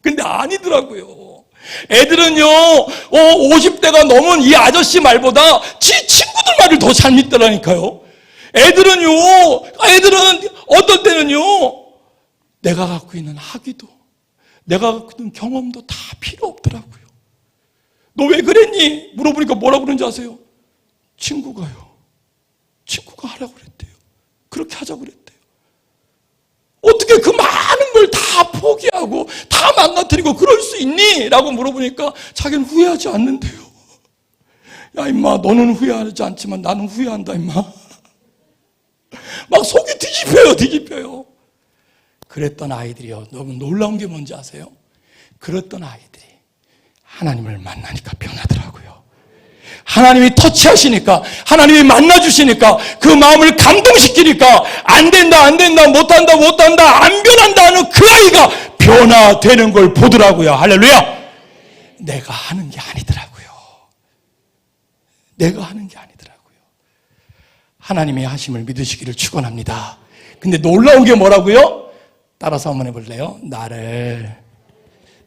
근데 아니더라고요. 애들은요, 50대가 넘은 이 아저씨 말보다 지 친구들 말을 더 잘 믿더라니까요. 애들은 어떤 때는요, 내가 갖고 있는 학위도, 내가 갖고 있는 경험도 다 필요 없더라고요. 너 왜 그랬니? 물어보니까 뭐라고 그러는지 아세요? 친구가요. 친구가 하라고 그랬대요. 그렇게 하자고 그랬대요. 어떻게 그 많은 걸 다 포기하고 다 망가뜨리고 그럴 수 있니? 라고 물어보니까 자기는 후회하지 않는데요. 야 임마, 너는 후회하지 않지만 나는 후회한다 임마. 막 속이 뒤집혀요. 그랬던 아이들이요, 너무 놀라운 게 뭔지 아세요? 그랬던 아이들이 하나님을 만나니까 변하더라고요. 하나님이 터치하시니까, 하나님이 만나주시니까, 그 마음을 감동시키니까 안 된다, 못한다, 안 변한다 하는 그 아이가 변화되는 걸 보더라고요. 할렐루야. 내가 하는 게 아니더라고요. 하나님의 하심을 믿으시기를 축원합니다. 근데 놀라운 게 뭐라고요? 따라서 한번 해볼래요? 나를,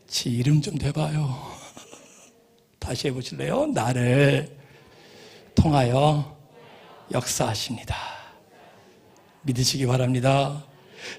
지 이름 좀 대봐요. 다시 해보실래요? 나를 통하여 역사하십니다. 믿으시기 바랍니다.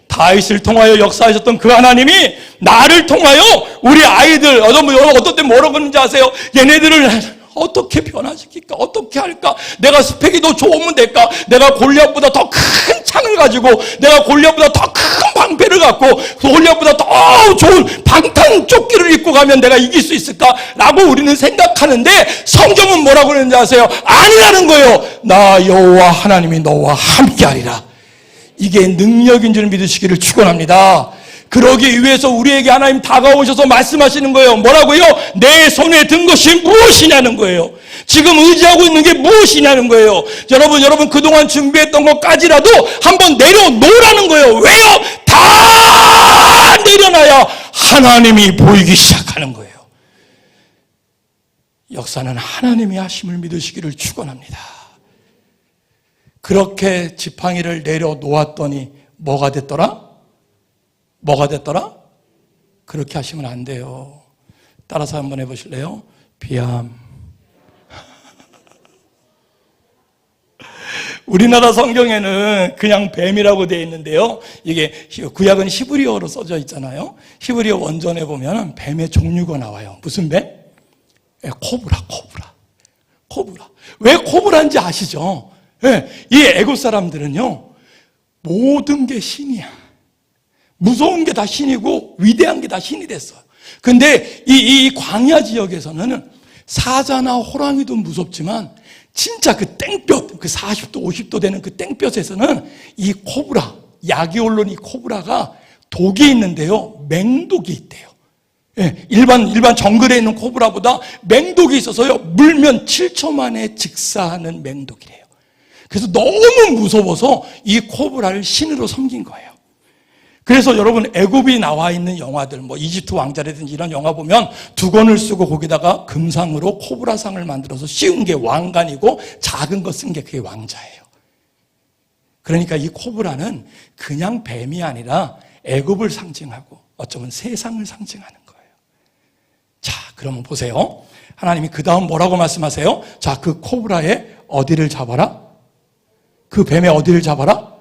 다윗을 통하여 역사하셨던 그 하나님이 나를 통하여 우리 아이들, 어떤 때 뭐라고 그러는지 아세요? 얘네들을 어떻게 변화시킬까? 어떻게 할까? 내가 스펙이 더 좋으면 될까? 내가 골리앗보다 더 큰 창을 가지고, 내가 골리앗보다 더 큰 방패를 갖고, 골리앗보다 더 좋은 방탄조끼를 입고 가면 내가 이길 수 있을까? 라고 우리는 생각하는데 성경은 뭐라고 그러는지 아세요? 아니라는 거예요. 나 여호와 하나님이 너와 함께하리라. 이게 능력인 줄 믿으시기를 축원합니다. 그러기 위해서 우리에게 하나님 다가오셔서 말씀하시는 거예요. 뭐라고요? 내 손에 든 것이 무엇이냐는 거예요. 지금 의지하고 있는 게 무엇이냐는 거예요. 여러분 그동안 준비했던 것까지라도 한번 내려놓으라는 거예요. 왜요? 다 내려놔야 하나님이 보이기 시작하는 거예요. 역사는 하나님이 하심을 믿으시기를 축원합니다. 그렇게 지팡이를 내려놓았더니 뭐가 됐더라? 그렇게 하시면 안 돼요. 따라서 한번 해보실래요? 비암. 우리나라 성경에는 그냥 뱀이라고 되어 있는데요, 이게 구약은 히브리어로 써져 있잖아요. 히브리어 원전에 보면 뱀의 종류가 나와요. 무슨 뱀? 코브라. 왜 코브라인지 아시죠? 이 애굽 사람들은요, 모든 게 신이야. 무서운 게 다 신이고 위대한 게 다 신이 됐어요. 근데 이 광야 지역에서는 사자나 호랑이도 무섭지만 진짜 그 땡볕, 그 40도 50도 되는 그 땡볕에서는 이 코브라, 야기올론 이 코브라가 독이 있는데요, 맹독이 있대요. 일반 정글에 있는 코브라보다 맹독이 있어서요, 물면 7초 만에 즉사하는 맹독이래요. 그래서 너무 무서워서 이 코브라를 신으로 섬긴 거예요. 그래서 여러분, 애굽이 나와 있는 영화들, 이집트 왕자라든지 이런 영화 보면 두건을 쓰고 거기다가 금상으로 코브라상을 만들어서 씌운 게 왕관이고 작은 거 쓴 게 그게 왕자예요. 그러니까 이 코브라는 그냥 뱀이 아니라 애굽을 상징하고 어쩌면 세상을 상징하는 거예요. 자, 그러면 보세요. 하나님이 그 다음 뭐라고 말씀하세요? 자, 그 코브라의 어디를 잡아라? 그 뱀의 어디를 잡아라?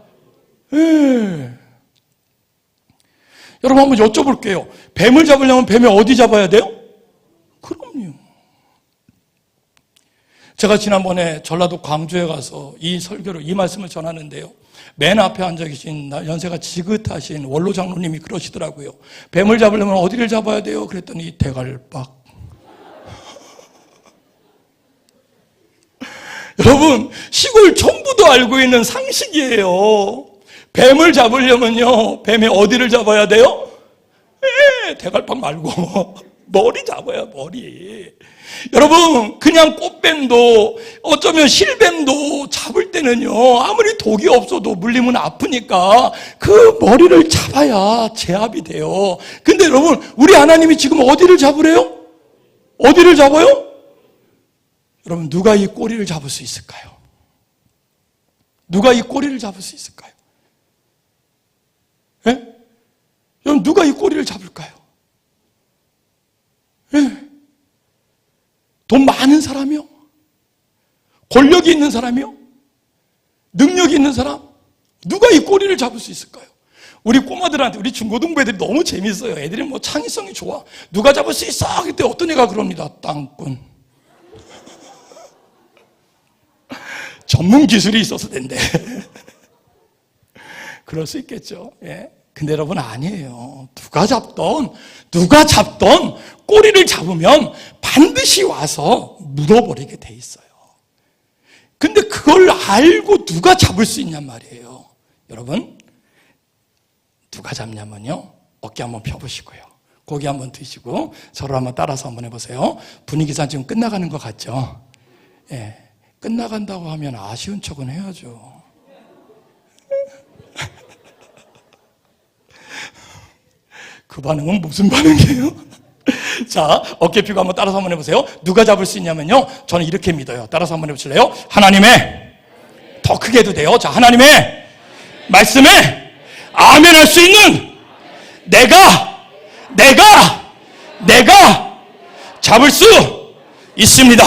여러분 한번 여쭤볼게요. 뱀을 잡으려면 뱀을 어디 잡아야 돼요? 그럼요. 제가 지난번에 전라도 광주에 가서 이 설교를, 이 말씀을 전하는데요, 맨 앞에 앉아 계신 연세가 지긋하신 원로 장로님이 그러시더라고요. 뱀을 잡으려면 어디를 잡아야 돼요? 그랬더니 대갈박. 여러분, 시골 전부도 알고 있는 상식이에요. 뱀을 잡으려면요, 뱀의 어디를 잡아야 돼요? 대갈박 말고 머리 잡아야, 머리. 여러분, 그냥 꽃뱀도, 어쩌면 실뱀도 잡을 때는요, 아무리 독이 없어도 물리면 아프니까 그 머리를 잡아야 제압이 돼요. 근데 여러분, 우리 하나님이 지금 어디를 잡으래요? 어디를 잡아요? 여러분, 누가 이 꼬리를 잡을 수 있을까요? 누가 이 꼬리를 잡을 수 있을까요? 여러분, 누가 이 꼬리를 잡을까요? 돈 많은 사람이요? 권력이 있는 사람이요? 능력이 있는 사람? 누가 이 꼬리를 잡을 수 있을까요? 우리 꼬마들한테, 우리 중고등부 애들이 너무 재밌어요. 애들이 창의성이 좋아. 누가 잡을 수 있어? 그때 어떤 애가 그럽니다. 땅꾼. 전문 기술이 있어서 된대. 그럴 수 있겠죠. 예. 근데 여러분 아니에요. 누가 잡던 꼬리를 잡으면 반드시 와서 물어버리게 돼 있어요. 근데 그걸 알고 누가 잡을 수 있냔 말이에요. 여러분, 누가 잡냐면요, 어깨 한번 펴보시고요, 고기 한번 드시고 서로 한번 따라서 한번 해보세요. 분위기상 지금 끝나가는 것 같죠? 예, 끝나간다고 하면 아쉬운 척은 해야죠. 그 반응은 무슨 반응이에요? 자, 어깨 펴고 한번 따라서 한번 해보세요. 누가 잡을 수 있냐면요, 저는 이렇게 믿어요. 따라서 한번 해보실래요? 하나님의, 더 크게 해도 돼요. 자, 하나님의 말씀에 아멘 할 수 있는 내가 잡을 수 있습니다.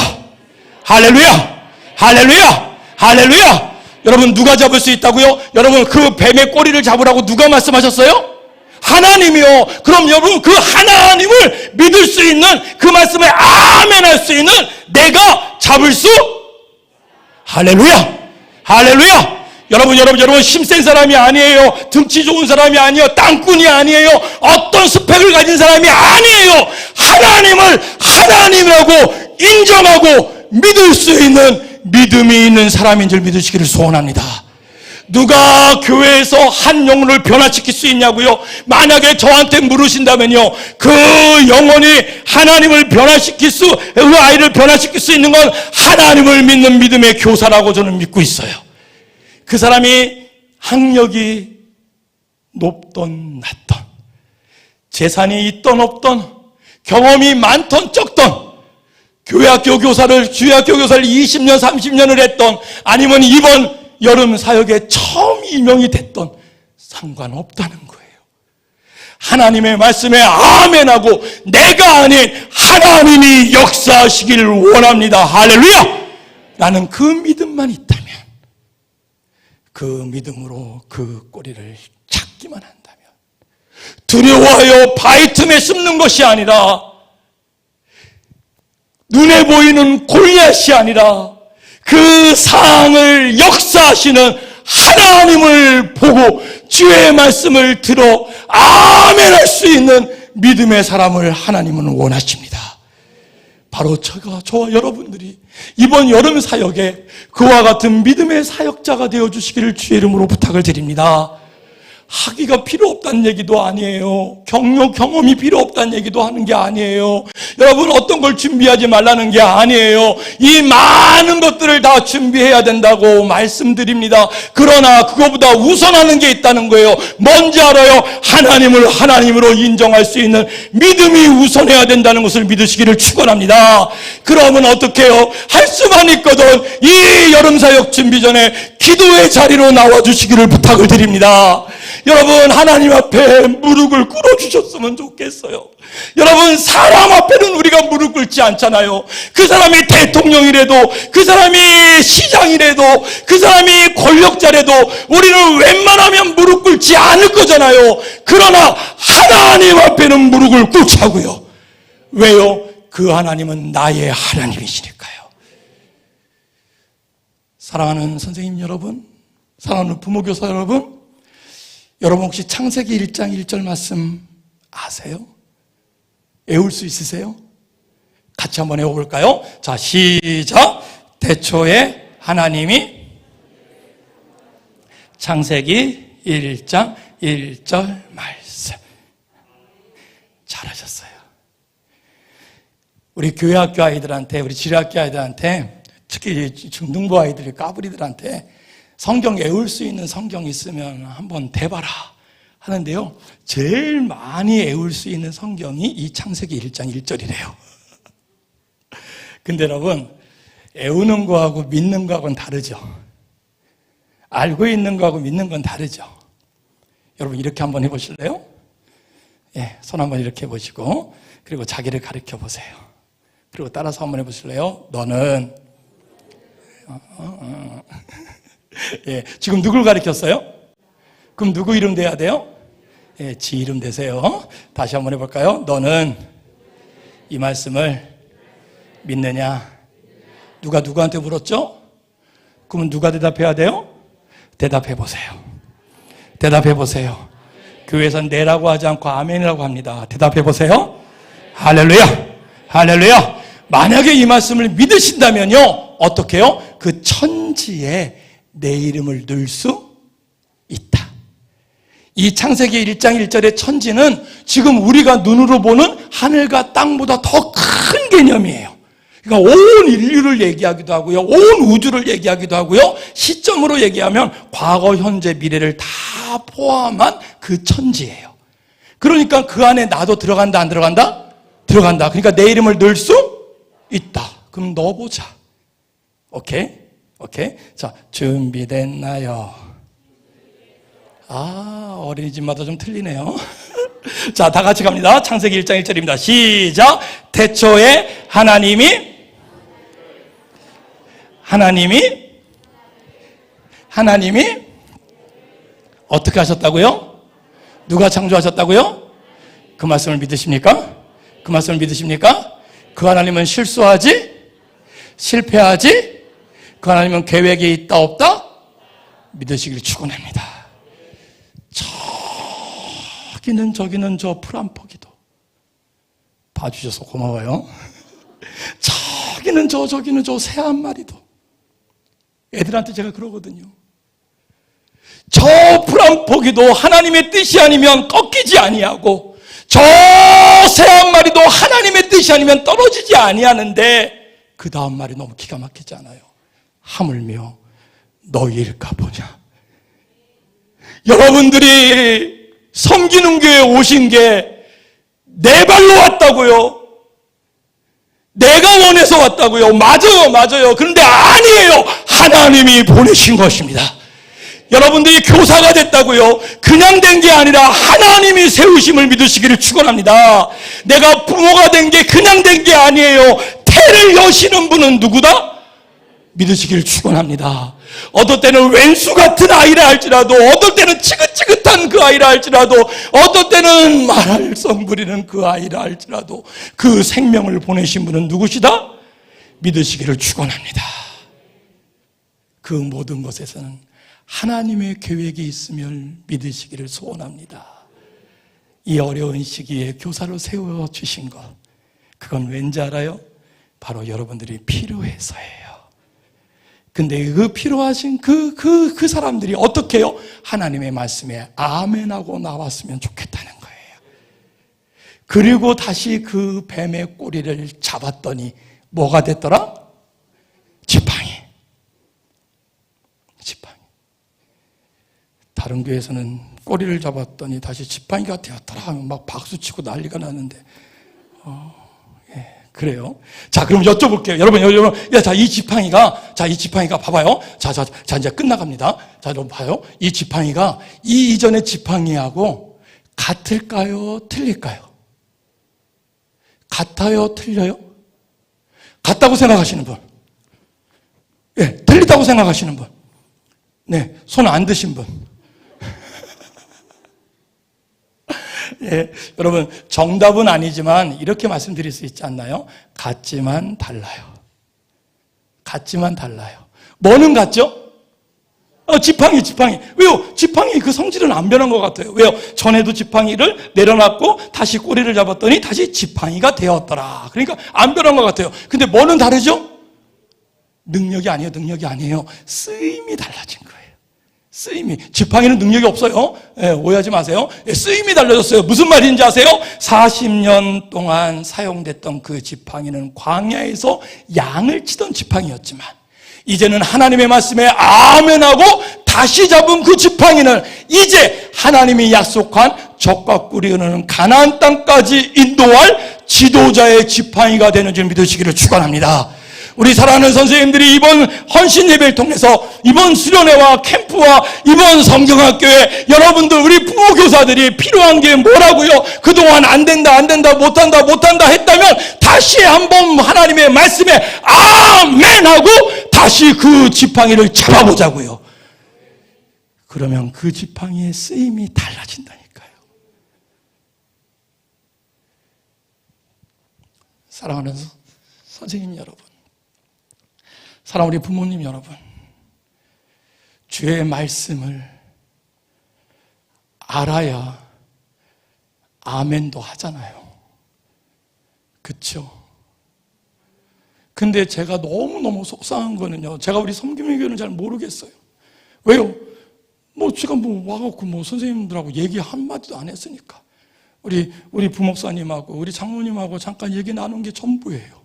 할렐루야, 할렐루야, 할렐루야. 여러분, 누가 잡을 수 있다고요? 여러분, 그 뱀의 꼬리를 잡으라고 누가 말씀하셨어요? 하나님이요. 그럼 여러분, 그 하나님을 믿을 수 있는, 그 말씀에 아멘 할 수 있는 내가 잡을 수, 할렐루야, 할렐루야. 여러분 힘센 사람이 아니에요. 등치 좋은 사람이 아니에요. 땅꾼이 아니에요. 어떤 스펙을 가진 사람이 아니에요. 하나님을 하나님이라고 인정하고 믿을 수 있는 믿음이 있는 사람인 줄 믿으시기를 소원합니다. 누가 교회에서 한 영혼을 변화시킬 수 있냐고요? 만약에 저한테 물으신다면요, 그 영혼이 하나님을 변화시킬 수, 그 아이를 변화시킬 수 있는 건 하나님을 믿는 믿음의 교사라고 저는 믿고 있어요. 그 사람이 학력이 높던 낮던, 재산이 있던 없던, 경험이 많던 적던, 교회학교 교사를, 주일학교 교사를 20년 30년을 했던, 아니면 이번 여름 사역에 처음 임명이 됐던, 상관없다는 거예요. 하나님의 말씀에 아멘하고 내가 아닌 하나님이 역사하시기를 원합니다. 할렐루야. 나는 그 믿음만 있다면, 그 믿음으로 그 꼬리를 잡기만 한다면, 두려워하여 바위 틈에 숨는 것이 아니라, 눈에 보이는 골리앗이 아니라 그 상황을 역사하시는 하나님을 보고 주의 말씀을 들어 아멘할 수 있는 믿음의 사람을 하나님은 원하십니다. 바로 저와 여러분들이 이번 여름 사역에 그와 같은 믿음의 사역자가 되어주시기를 주의 이름으로 부탁을 드립니다. 학위가 필요 없다는 얘기도 아니에요. 경험이 필요 없다는 얘기도 하는 게 아니에요. 여러분, 어떤 걸 준비하지 말라는 게 아니에요. 이 많은 것들을 다 준비해야 된다고 말씀드립니다. 그러나 그거보다 우선하는 게 있다는 거예요. 뭔지 알아요? 하나님을 하나님으로 인정할 수 있는 믿음이 우선해야 된다는 것을 믿으시기를 축원합니다. 그러면 어떻게 해요? 할 수만 있거든 이 여름사역 준비 전에 기도의 자리로 나와주시기를 부탁을 드립니다. 여러분, 하나님 앞에 무릎을 꿇어주셨으면 좋겠어요. 여러분, 사람 앞에는 우리가 무릎 꿇지 않잖아요. 그 사람이 대통령이라도, 그 사람이 시장이라도, 그 사람이 권력자라도 우리는 웬만하면 무릎 꿇지 않을 거잖아요. 그러나 하나님 앞에는 무릎을 꿇자고요. 왜요? 그 하나님은 나의 하나님이시니까요. 사랑하는 선생님 여러분, 사랑하는 부모교사 여러분, 여러분 혹시 창세기 1장 1절 말씀 아세요? 외울 수 있으세요? 같이 한번 외워볼까요? 자, 시작. 태초에 하나님이, 창세기 1장 1절 말씀. 잘하셨어요. 우리 교회학교 아이들한테, 우리 지뢰학교 아이들한테, 특히 중등부 아이들, 까불이들한테 성경 외울 수 있는 성경 있으면 한번 대봐라 하는데요, 제일 많이 외울 수 있는 성경이 이 창세기 1장 1절이래요. 근데 여러분, 외우는 거하고 믿는 거하고는 다르죠. 알고 있는 거하고 믿는 건 다르죠. 여러분, 이렇게 한번 해보실래요? 예, 손 한번 이렇게 해보시고, 그리고 자기를 가르쳐 보세요. 그리고 따라서 한번 해보실래요? 너는 예, 지금 누굴 가르쳤어요? 그럼 누구 이름 돼야 돼요? 예, 지 이름 되세요. 다시 한번 해볼까요? 너는 이 말씀을 믿느냐? 누가 누구한테 물었죠? 그러면 누가 대답해야 돼요? 대답해 보세요. 대답해 보세요. 교회에서는 네라고 하지 않고 아멘이라고 합니다. 대답해 보세요. 할렐루야. 할렐루야. 만약에 이 말씀을 믿으신다면요, 어떻게 해요? 그 천지에 내 이름을 넣을 수 있다. 이 창세기 1장 1절의 천지는 지금 우리가 눈으로 보는 하늘과 땅보다 더 큰 개념이에요. 그러니까 온 인류를 얘기하기도 하고요, 온 우주를 얘기하기도 하고요, 시점으로 얘기하면 과거, 현재, 미래를 다 포함한 그 천지예요. 그러니까 그 안에 나도 들어간다, 안 들어간다? 들어간다. 그러니까 내 이름을 넣을 수 있다. 그럼 넣어보자. 오케이? 오케이? 자, 준비됐나요? 어린이집마다 좀 틀리네요. 자, 다 같이 갑니다. 창세기 1장 1절입니다. 시작. 태초에 하나님이 어떻게 하셨다고요? 누가 창조하셨다고요? 그 말씀을 믿으십니까? 그 말씀을 믿으십니까? 그 하나님은 실수하지? 실패하지? 그 하나님은 계획이 있다 없다? 믿으시기를 축원합니다. 저기는 저 풀 한 포기도 봐주셔서 고마워요. 저기는 저 새 한 마리도. 애들한테 제가 그러거든요. 저 풀 한 포기도 하나님의 뜻이 아니면 꺾이지 아니하고, 저 새 한 마리도 하나님의 뜻이 아니면 떨어지지 아니하는데, 그 다음 말이 너무 기가 막히지 않아요? 하물며 너희일까 보냐. 여러분들이 섬기는 교회에 오신 게 내 발로 왔다고요? 내가 원해서 왔다고요? 맞아요. 그런데 아니에요. 하나님이 보내신 것입니다. 여러분들이 교사가 됐다고요? 그냥 된 게 아니라 하나님이 세우심을 믿으시기를 축원합니다. 내가 부모가 된 게 그냥 된 게 아니에요. 태를 여시는 분은 누구다? 믿으시기를 축원합니다. 어떨 때는 왼수 같은 아이라 할지라도, 어떨 때는 지긋지긋한 그 아이라 할지라도, 어떨 때는 말할 성 부리는 그 아이라 할지라도 그 생명을 보내신 분은 누구시다? 믿으시기를 축원합니다. 그 모든 것에서는 하나님의 계획이 있음을 믿으시기를 소원합니다. 이 어려운 시기에 교사로 세워주신 것, 그건 왠지 알아요? 바로 여러분들이 필요해서예요. 근데 그 필요하신 그 사람들이 어떻게 해요? 하나님의 말씀에 아멘하고 나왔으면 좋겠다는 거예요. 그리고 다시 그 뱀의 꼬리를 잡았더니 뭐가 됐더라? 지팡이. 다른 교회에서는 꼬리를 잡았더니 다시 지팡이가 되었더라 하면 막 박수치고 난리가 나는데, 그래요. 자, 그럼 여쭤볼게요. 여러분, 이 지팡이가 봐봐요. 자, 이제 끝나갑니다. 자, 여러분 봐요. 이 지팡이가 이 이전의 지팡이하고 같을까요? 틀릴까요? 같아요? 틀려요? 같다고 생각하시는 분? 예, 틀리다고 생각하시는 분? 네, 손 안 드신 분? 예, 여러분, 정답은 아니지만 이렇게 말씀드릴 수 있지 않나요? 같지만 달라요. 같지만 달라요. 뭐는 같죠? 지팡이. 왜요? 지팡이 그 성질은 안 변한 것 같아요. 왜요? 전에도 지팡이를 내려놨고 다시 꼬리를 잡았더니 다시 지팡이가 되었더라. 그러니까 안 변한 것 같아요. 근데 뭐는 다르죠? 능력이 아니에요. 쓰임이 달라진 거예요. 쓰임이. 지팡이는 능력이 없어요. 오해하지 마세요. 쓰임이 달라졌어요. 무슨 말인지 아세요? 40년 동안 사용됐던 그 지팡이는 광야에서 양을 치던 지팡이였지만, 이제는 하나님의 말씀에 아멘하고 다시 잡은 그 지팡이는 이제 하나님이 약속한 젖과 꿀이 흐르는 가나안 땅까지 인도할 지도자의 지팡이가 되는 줄 믿으시기를 축원합니다. 우리 사랑하는 선생님들이 이번 헌신 예배를 통해서, 이번 수련회와 캠프와 이번 성경학교에 여러분들, 우리 부모 교사들이 필요한 게 뭐라고요? 그동안 안 된다, 못한다 했다면 다시 한번 하나님의 말씀에 아멘하고 다시 그 지팡이를 잡아보자고요. 그러면 그 지팡이의 쓰임이 달라진다니까요. 사랑하는 선생님 여러분, 사랑 우리 부모님 여러분, 주의 말씀을 알아야 아멘도 하잖아요. 그렇죠? 근데 제가 너무너무 속상한 거는요, 제가 우리 섬김의교회는 잘 모르겠어요. 왜요? 제가 와갖고 선생님들하고 얘기 한마디도 안 했으니까. 우리 부목사님하고 우리 장로님하고 잠깐 얘기 나눈 게 전부예요.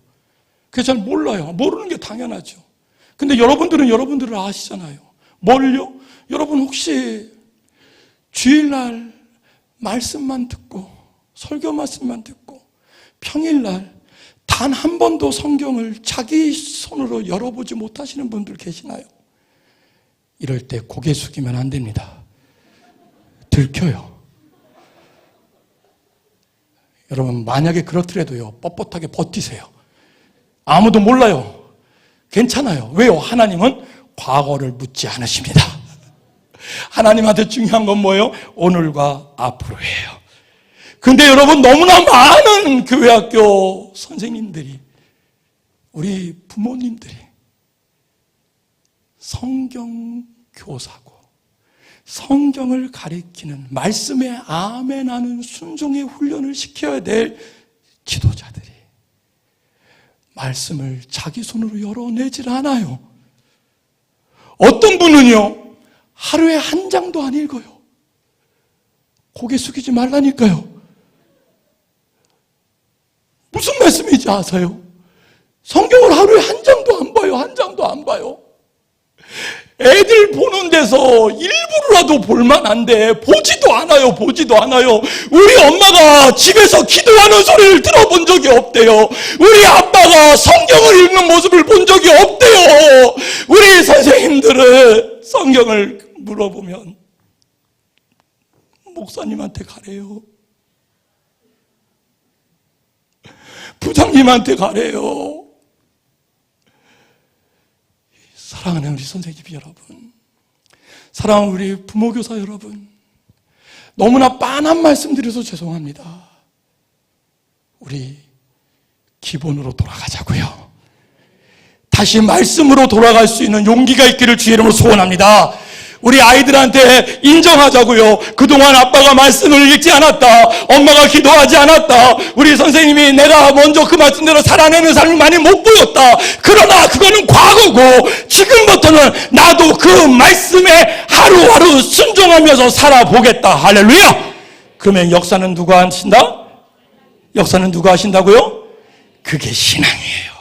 그래서 잘 몰라요. 모르는 게 당연하죠. 근데 여러분들은 여러분들을 아시잖아요. 뭘요? 여러분 혹시 주일날 말씀만 듣고 설교 말씀만 듣고 평일날 단 한 번도 성경을 자기 손으로 열어보지 못하시는 분들 계시나요? 이럴 때 고개 숙이면 안 됩니다. 들켜요. 여러분 만약에 그렇더라도요, 뻣뻣하게 버티세요. 아무도 몰라요. 괜찮아요. 왜요? 하나님은 과거를 묻지 않으십니다. 하나님한테 중요한 건 뭐예요? 오늘과 앞으로예요. 근데 여러분 너무나 많은 교회학교 선생님들이, 우리 부모님들이 성경 교사고 성경을 가리키는 말씀에 아멘하는 순종의 훈련을 시켜야 될 지도자들이 말씀을 자기 손으로 열어내질 않아요. 어떤 분은요, 하루에 한 장도 안 읽어요. 고개 숙이지 말라니까요. 무슨 말씀인지 아세요? 성경을 하루에 한 장도 안 봐요. 한 장도 안 봐요. 애들 보는 데서 일부러라도 볼만한데 보지도 않아요. 보지도 않아요. 우리 엄마가 집에서 기도하는 소리를 들어본 적이 없대요. 우리 아빠가 성경을 읽는 모습을 본 적이 없대요. 우리 선생님들은 성경을 물어보면 목사님한테 가래요. 부장님한테 가래요. 사랑하는 우리 선생님 여러분, 사랑하는 우리 부모교사 여러분, 너무나 빤한 말씀 드려서 죄송합니다. 우리 기본으로 돌아가자고요. 다시 말씀으로 돌아갈 수 있는 용기가 있기를 주의 이름으로 소원합니다. 우리 아이들한테 인정하자고요. 그동안 아빠가 말씀을 읽지 않았다. 엄마가 기도하지 않았다. 우리 선생님이 내가 먼저 그 말씀대로 살아내는 삶을 많이 못 보였다. 그러나 그거는 과거고 지금부터는 나도 그 말씀에 하루하루 순종하면서 살아보겠다. 할렐루야. 그러면 역사는 누가 하신다? 역사는 누가 하신다고요? 그게 신앙이에요.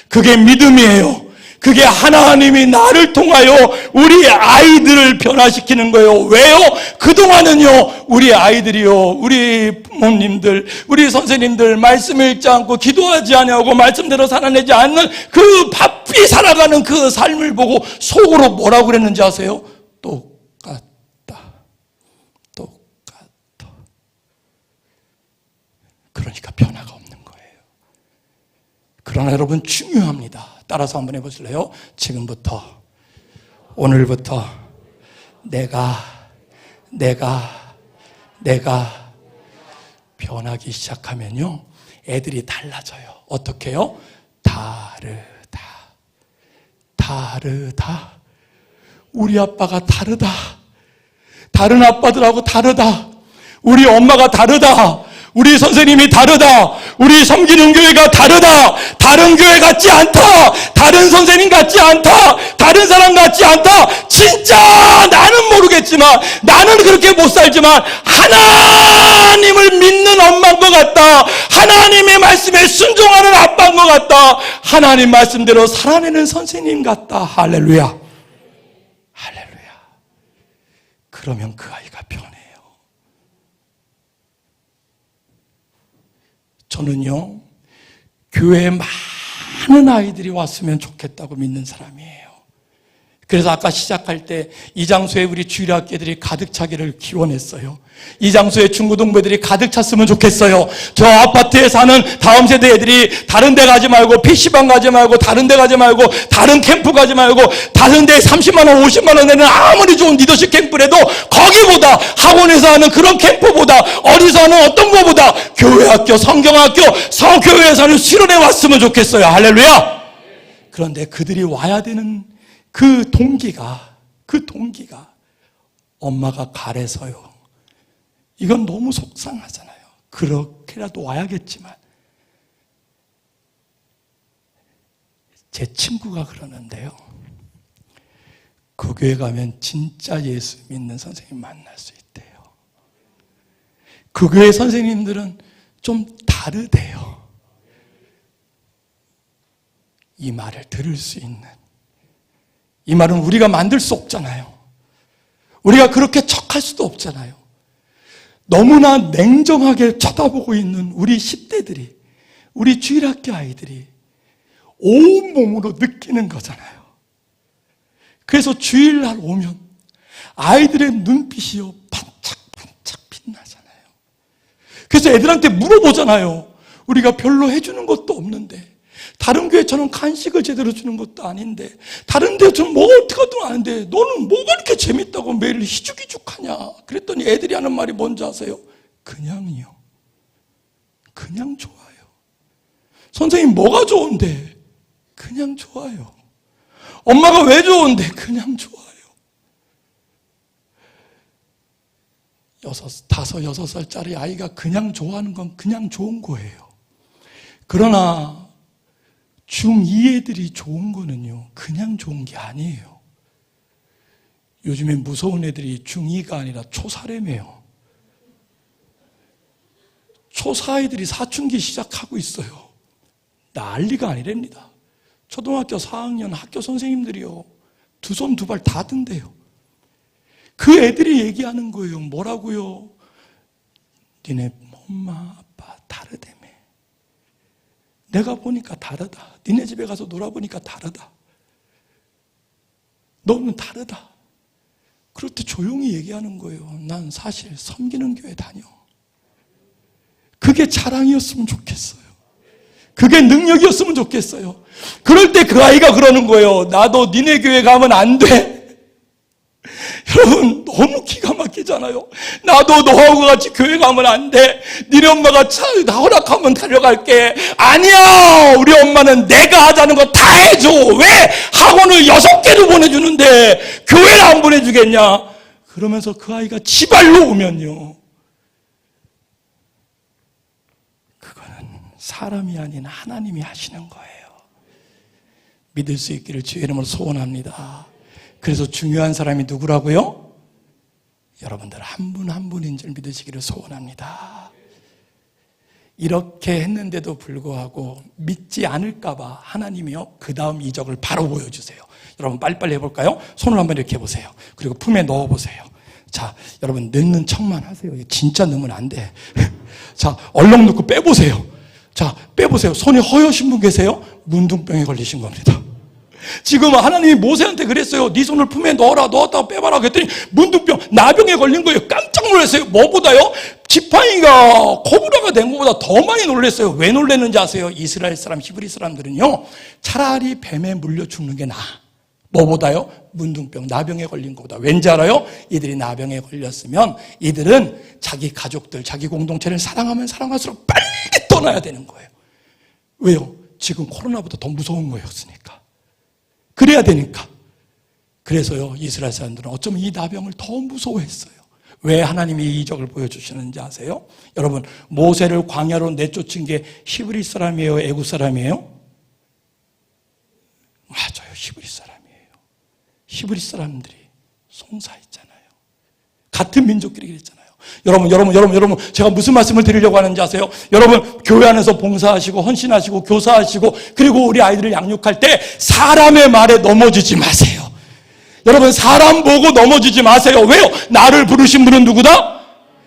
그게 믿음이에요. 그게 하나님이 나를 통하여 우리 아이들을 변화시키는 거예요. 왜요? 그동안은요, 우리 아이들이요, 우리 부모님들, 우리 선생님들 말씀 읽지 않고 기도하지 않고 말씀대로 살아내지 않는 그 바삐 살아가는 그 삶을 보고 속으로 뭐라고 그랬는지 아세요? 똑같다. 그러니까 변화가 없는 거예요. 그러나 여러분 중요합니다. 따라서 한번 해보실래요? 지금부터, 오늘부터 내가 변하기 시작하면요, 애들이 달라져요. 어떻게 해요? 다르다. 우리 아빠가 다르다. 다른 아빠들하고 다르다. 우리 엄마가 다르다. 우리 선생님이 다르다. 우리 섬기는 교회가 다르다. 다른 교회 같지 않다. 다른 선생님 같지 않다. 다른 사람 같지 않다. 진짜 나는 모르겠지만, 나는 그렇게 못 살지만 하나님을 믿는 엄마인 것 같다. 하나님의 말씀에 순종하는 아빠인 것 같다. 하나님 말씀대로 살아내는 선생님 같다. 할렐루야. 그러면 그 아이가 변해요. 저는요, 교회에 많은 아이들이 왔으면 좋겠다고 믿는 사람이에요. 그래서 아까 시작할 때 이 장소에 우리 주일학교들이 가득 차기를 기원했어요. 이 장소에 중고등부들이 가득 찼으면 좋겠어요. 저 아파트에 사는 다음 세대 애들이 다른 데 가지 말고, PC방 가지 말고, 다른 데 가지 말고, 다른 캠프 가지 말고, 다른 데에 30만 원, 50만 원 내는 아무리 좋은 리더십 캠프라도 거기보다, 학원에서 하는 그런 캠프보다, 어디서 하는 어떤 거보다 교회학교, 성경학교, 성교회에서 하는 수련회 왔으면 좋겠어요. 할렐루야. 그런데 그들이 와야 되는 그 동기가 그 동기가 엄마가 가래서요. 이건 너무 속상하잖아요. 그렇게라도 와야겠지만 제 친구가 그러는데요. 그 교회 가면 진짜 예수 믿는 선생님 만날 수 있대요. 그 교회 선생님들은 좀 다르대요. 이 말을 들을 수 있는, 이 말은 우리가 만들 수 없잖아요. 우리가 그렇게 척할 수도 없잖아요. 너무나 냉정하게 쳐다보고 있는 우리 10대들이, 우리 주일학교 아이들이 온몸으로 느끼는 거잖아요. 그래서 주일날 오면 아이들의 눈빛이요 반짝반짝 빛나잖아요. 그래서 애들한테 물어보잖아요. 우리가 별로 해주는 것도 없는데, 다른 교회처럼 간식을 제대로 주는 것도 아닌데, 다른 데처럼 뭐 어떻게 하든 아는데 너는 뭐가 이렇게 재밌다고 매일 희죽희죽하냐. 그랬더니 애들이 하는 말이 뭔지 아세요? 그냥이요. 그냥 좋아요. 선생님 뭐가 좋은데? 그냥 좋아요. 엄마가 왜 좋은데? 그냥 좋아요. 5-6살짜리 아이가 그냥 좋아하는 건 그냥 좋은 거예요. 그러나 중2 애들이 좋은 거는요, 그냥 좋은 게 아니에요. 요즘에 무서운 애들이 중2가 아니라 초4래매요. 초4 애들이 사춘기 시작하고 있어요. 난리가 아니랍니다. 초등학교 4학년 학교 선생님들이요, 두 손 두 발 다 든대요. 그 애들이 얘기하는 거예요. 뭐라고요? 니네 엄마 아빠 다르다며. 내가 보니까 다르다. 니네 집에 가서 놀아보니까 다르다. 너는 다르다. 그럴 때 조용히 얘기하는 거예요. 난 사실 섬기는 교회 다녀. 그게 자랑이었으면 좋겠어요. 그게 능력이었으면 좋겠어요. 그럴 때 그 아이가 그러는 거예요. 나도 니네 교회 가면 안 돼. 여러분 너무 기가 막히잖아요. 나도 너하고 같이 교회 가면 안 돼. 니네 엄마가 나 허락하면 달려갈게. 아니야, 우리 엄마는 내가 하자는 거 다 해줘. 왜 학원을 6개를 보내주는데 교회를 안 보내주겠냐. 그러면서 그 아이가 지발로 오면요, 그거는 사람이 아닌 하나님이 하시는 거예요. 믿을 수 있기를 주의 이름으로 소원합니다. 그래서 중요한 사람이 누구라고요? 여러분들 한 분 한 분인 줄 믿으시기를 소원합니다. 이렇게 했는데도 불구하고 믿지 않을까 봐 하나님이요, 그 다음 이적을 바로 보여주세요. 여러분 빨리빨리 해볼까요? 손을 한번 이렇게 해보세요. 그리고 품에 넣어보세요. 자, 여러분 넣는 척만 하세요. 진짜 넣으면 안 돼. 자, 얼렁 넣고 빼보세요. 자, 빼보세요. 손이 허여신 분 계세요? 문둥병에 걸리신 겁니다. 지금 하나님이 모세한테 그랬어요. 네 손을 품에 넣었다가 빼봐라 그랬더니 문둥병, 나병에 걸린 거예요. 깜짝 놀랐어요. 뭐보다요? 지팡이가 코브라가 된 것보다 더 많이 놀랐어요. 왜 놀랐는지 아세요? 이스라엘 사람, 히브리 사람들은요, 차라리 뱀에 물려 죽는 게 나아. 뭐보다요? 문둥병, 나병에 걸린 것보다. 왠지 알아요? 이들이 나병에 걸렸으면 이들은 자기 가족들, 자기 공동체를 사랑하면 사랑할수록 빨리 떠나야 되는 거예요. 왜요? 지금 코로나보다 더 무서운 거였으니까. 그래야 되니까. 그래서요, 이스라엘 사람들은 어쩌면 이 나병을 더 무서워했어요. 왜 하나님이 이 이적을 보여주시는지 아세요? 여러분, 모세를 광야로 내쫓은 게 히브리 사람이에요? 애국 사람이에요? 맞아요, 히브리 사람이에요. 히브리 사람들이 송사했잖아요. 같은 민족끼리 그랬잖아요. 여러분, 제가 무슨 말씀을 드리려고 하는지 아세요? 여러분, 교회 안에서 봉사하시고 헌신하시고 교사하시고 그리고 우리 아이들을 양육할 때 사람의 말에 넘어지지 마세요. 여러분, 사람 보고 넘어지지 마세요. 왜요? 나를 부르신 분은 누구다?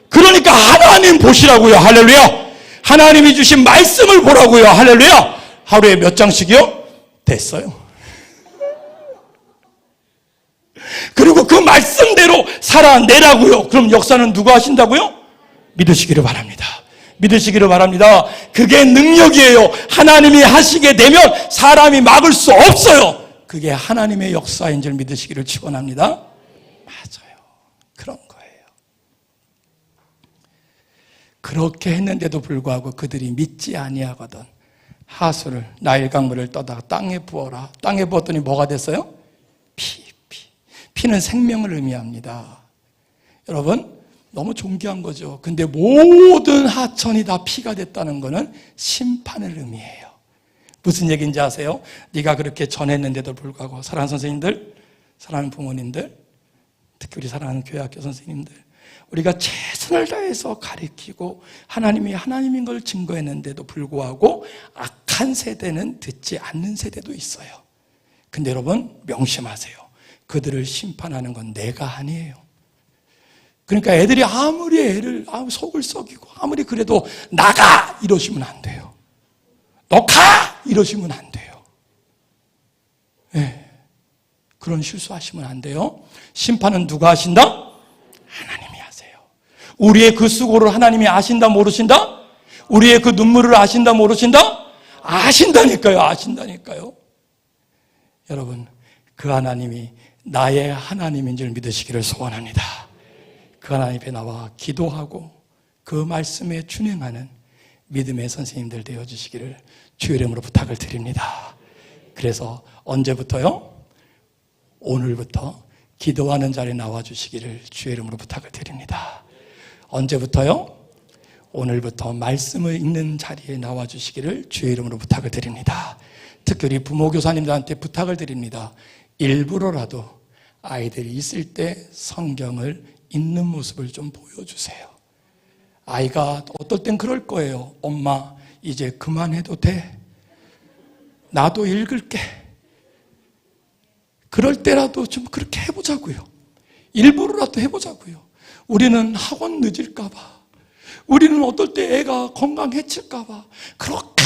그러니까 하나님 보시라고요. 할렐루야. 하나님이 주신 말씀을 보라고요. 할렐루야. 하루에 몇 장씩이요? 됐어요. 그리고 그 말씀대로 살아내라고요. 그럼 역사는 누가 하신다고요? 믿으시기를 바랍니다. 믿으시기를 바랍니다. 그게 능력이에요. 하나님이 하시게 되면 사람이 막을 수 없어요. 그게 하나님의 역사인 줄 믿으시기를 축원합니다. 맞아요. 그런 거예요. 그렇게 했는데도 불구하고 그들이 믿지 아니하거든 하수를, 나일 강물을 떠다가 땅에 부어라. 땅에 부었더니 뭐가 됐어요? 피 피는 생명을 의미합니다. 여러분, 너무 존귀한 거죠. 근데 모든 하천이 다 피가 됐다는 것은 심판을 의미해요. 무슨 얘기인지 아세요? 네가 그렇게 전했는데도 불구하고, 사랑하는 선생님들, 사랑하는 부모님들, 특히 우리 사랑하는 교회학교 선생님들, 우리가 최선을 다해서 가르치고 하나님이 하나님인 걸 증거했는데도 불구하고 악한 세대는 듣지 않는 세대도 있어요. 근데 여러분 명심하세요. 그들을 심판하는 건 내가 아니에요. 그러니까 애들이 아무리 애를 속을 썩이고 아무리 그래도 나가 이러시면 안 돼요. 너 가 이러시면 안 돼요. 네. 그런 실수하시면 안 돼요. 심판은 누가 하신다? 하나님이 하세요. 우리의 그 수고를 하나님이 아신다 모르신다? 우리의 그 눈물을 아신다 모르신다? 아신다니까요. 아신다니까요. 여러분, 그 하나님이 나의 하나님인 줄 믿으시기를 소원합니다. 그 하나님 앞에 나와 기도하고 그 말씀에 준행하는 믿음의 선생님들 되어주시기를 주의 이름으로 부탁을 드립니다. 그래서 언제부터요? 오늘부터 기도하는 자리에 나와주시기를 주의 이름으로 부탁을 드립니다. 언제부터요? 오늘부터 말씀을 읽는 자리에 나와주시기를 주의 이름으로 부탁을 드립니다. 특히 우리 부모교사님들한테 부탁을 드립니다. 일부러라도 아이들이 있을 때 성경을 읽는 모습을 좀 보여주세요. 아이가 어떨 땐 그럴 거예요. 엄마 이제 그만해도 돼? 나도 읽을게. 그럴 때라도 좀 그렇게 해보자고요. 일부러라도 해보자고요. 우리는 학원 늦을까 봐, 우리는 어떨 때 애가 건강해질까 봐 그렇게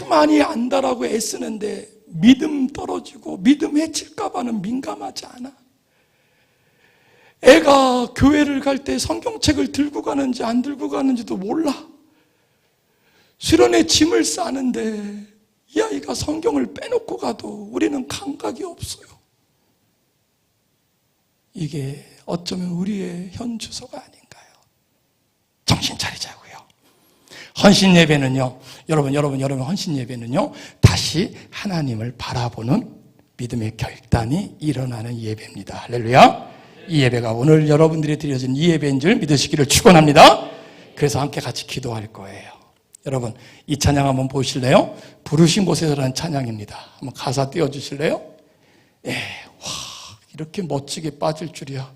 많이 안다라고 애쓰는데 믿음 떨어지고 믿음 해칠까 봐는 민감하지 않아. 애가 교회를 갈 때 성경책을 들고 가는지 안 들고 가는지도 몰라. 수련회 짐을 싸는데 이 아이가 성경을 빼놓고 가도 우리는 감각이 없어요. 이게 어쩌면 우리의 현 주소가 아닌가요? 정신 차리자고요. 헌신 예배는요, 여러분 헌신 예배는요, 다시 하나님을 바라보는 믿음의 결단이 일어나는 예배입니다. 할렐루야. 이 예배가 오늘 여러분들이 드려진 이 예배인 줄 믿으시기를 축원합니다. 그래서 함께 같이 기도할 거예요. 여러분, 이 찬양 한번 보실래요? 부르신 곳에서라는 찬양입니다. 한번 가사 띄워주실래요? 예, 와, 이렇게 멋지게 빠질 줄이야.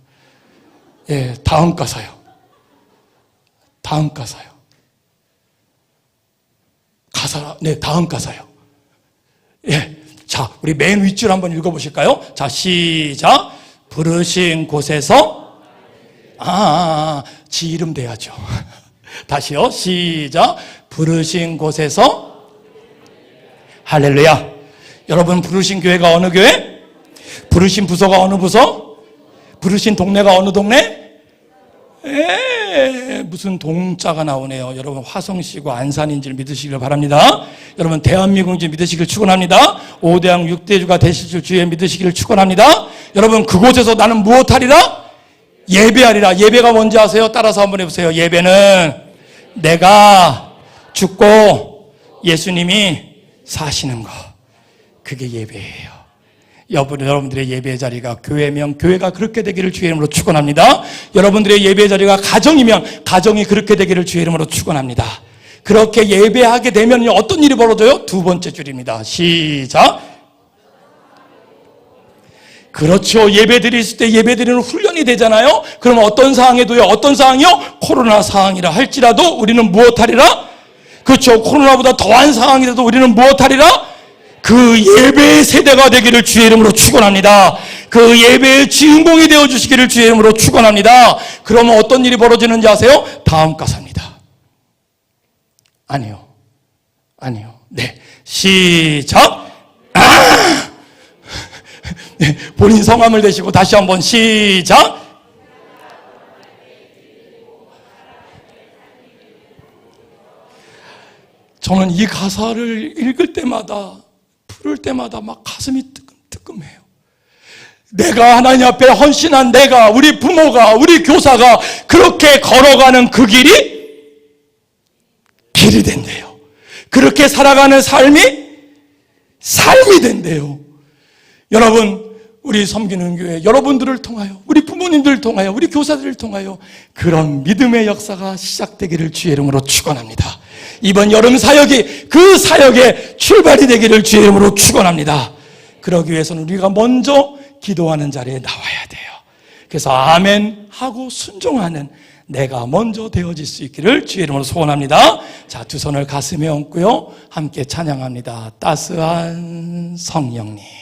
예, 다음 가사요. 다음 가사요. 다음 가사요. 예, 자, 우리 맨 윗줄 한번 읽어보실까요? 자, 시작. 부르신 곳에서, 지 이름 돼야죠. 다시요. 시작. 부르신 곳에서, 할렐루야. 여러분, 부르신 교회가 어느 교회? 부르신 부서가 어느 부서? 부르신 동네가 어느 동네? 무슨 동자가 나오네요. 여러분, 화성시고 안산인 줄 믿으시길 바랍니다. 여러분, 대한민국인 줄 믿으시길 축원합니다. 5대왕 6대주가 되실 줄 주에 믿으시기를 축원합니다. 여러분, 그곳에서 나는 무엇하리라? 예배하리라. 예배가 뭔지 아세요? 따라서 한번 해보세요. 예배는 내가 죽고 예수님이 사시는 거, 그게 예배예요. 여러분들의 예배 자리가 교회면 교회가 그렇게 되기를 주의 이름으로 축원합니다. 여러분들의 예배 자리가 가정이면 가정이 그렇게 되기를 주의 이름으로 축원합니다. 그렇게 예배하게 되면 어떤 일이 벌어져요? 두 번째 줄입니다. 시작. 그렇죠. 예배 드릴 때 예배 드리는 훈련이 되잖아요. 그럼 어떤 상황에도요, 어떤 상황이요? 코로나 상황이라 할지라도 우리는 무엇하리라? 그렇죠. 코로나보다 더한 상황이라도 우리는 무엇하리라? 그 예배의 세대가 되기를 주의 이름으로 축원합니다. 그 예배의 주인공이 되어주시기를 주의 이름으로 축원합니다. 그러면 어떤 일이 벌어지는지 아세요? 다음 가사입니다. 아니요. 네, 시작. 네, 본인 성함을 대시고 다시 한번 시작. 저는 이 가사를 읽을 때마다, 부를 때마다 막 가슴이 뜨끔뜨끔해요. 내가 하나님 앞에 헌신한 내가, 우리 부모가, 우리 교사가 그렇게 걸어가는 그 길이 된대요. 그렇게 살아가는 삶이 된대요. 여러분, 우리 섬기는 교회 여러분들을 통하여, 우리 부모님들을 통하여, 우리 교사들을 통하여 그런 믿음의 역사가 시작되기를 주의 이름으로 축원합니다. 이번 여름 사역이 그 사역의 출발이 되기를 주의 이름으로 축원합니다. 그러기 위해서는 우리가 먼저 기도하는 자리에 나와야 돼요. 그래서 아멘 하고 순종하는 내가 먼저 되어질 수 있기를 주의 이름으로 소원합니다. 자, 두 손을 가슴에 얹고요, 함께 찬양합니다. 따스한 성령님.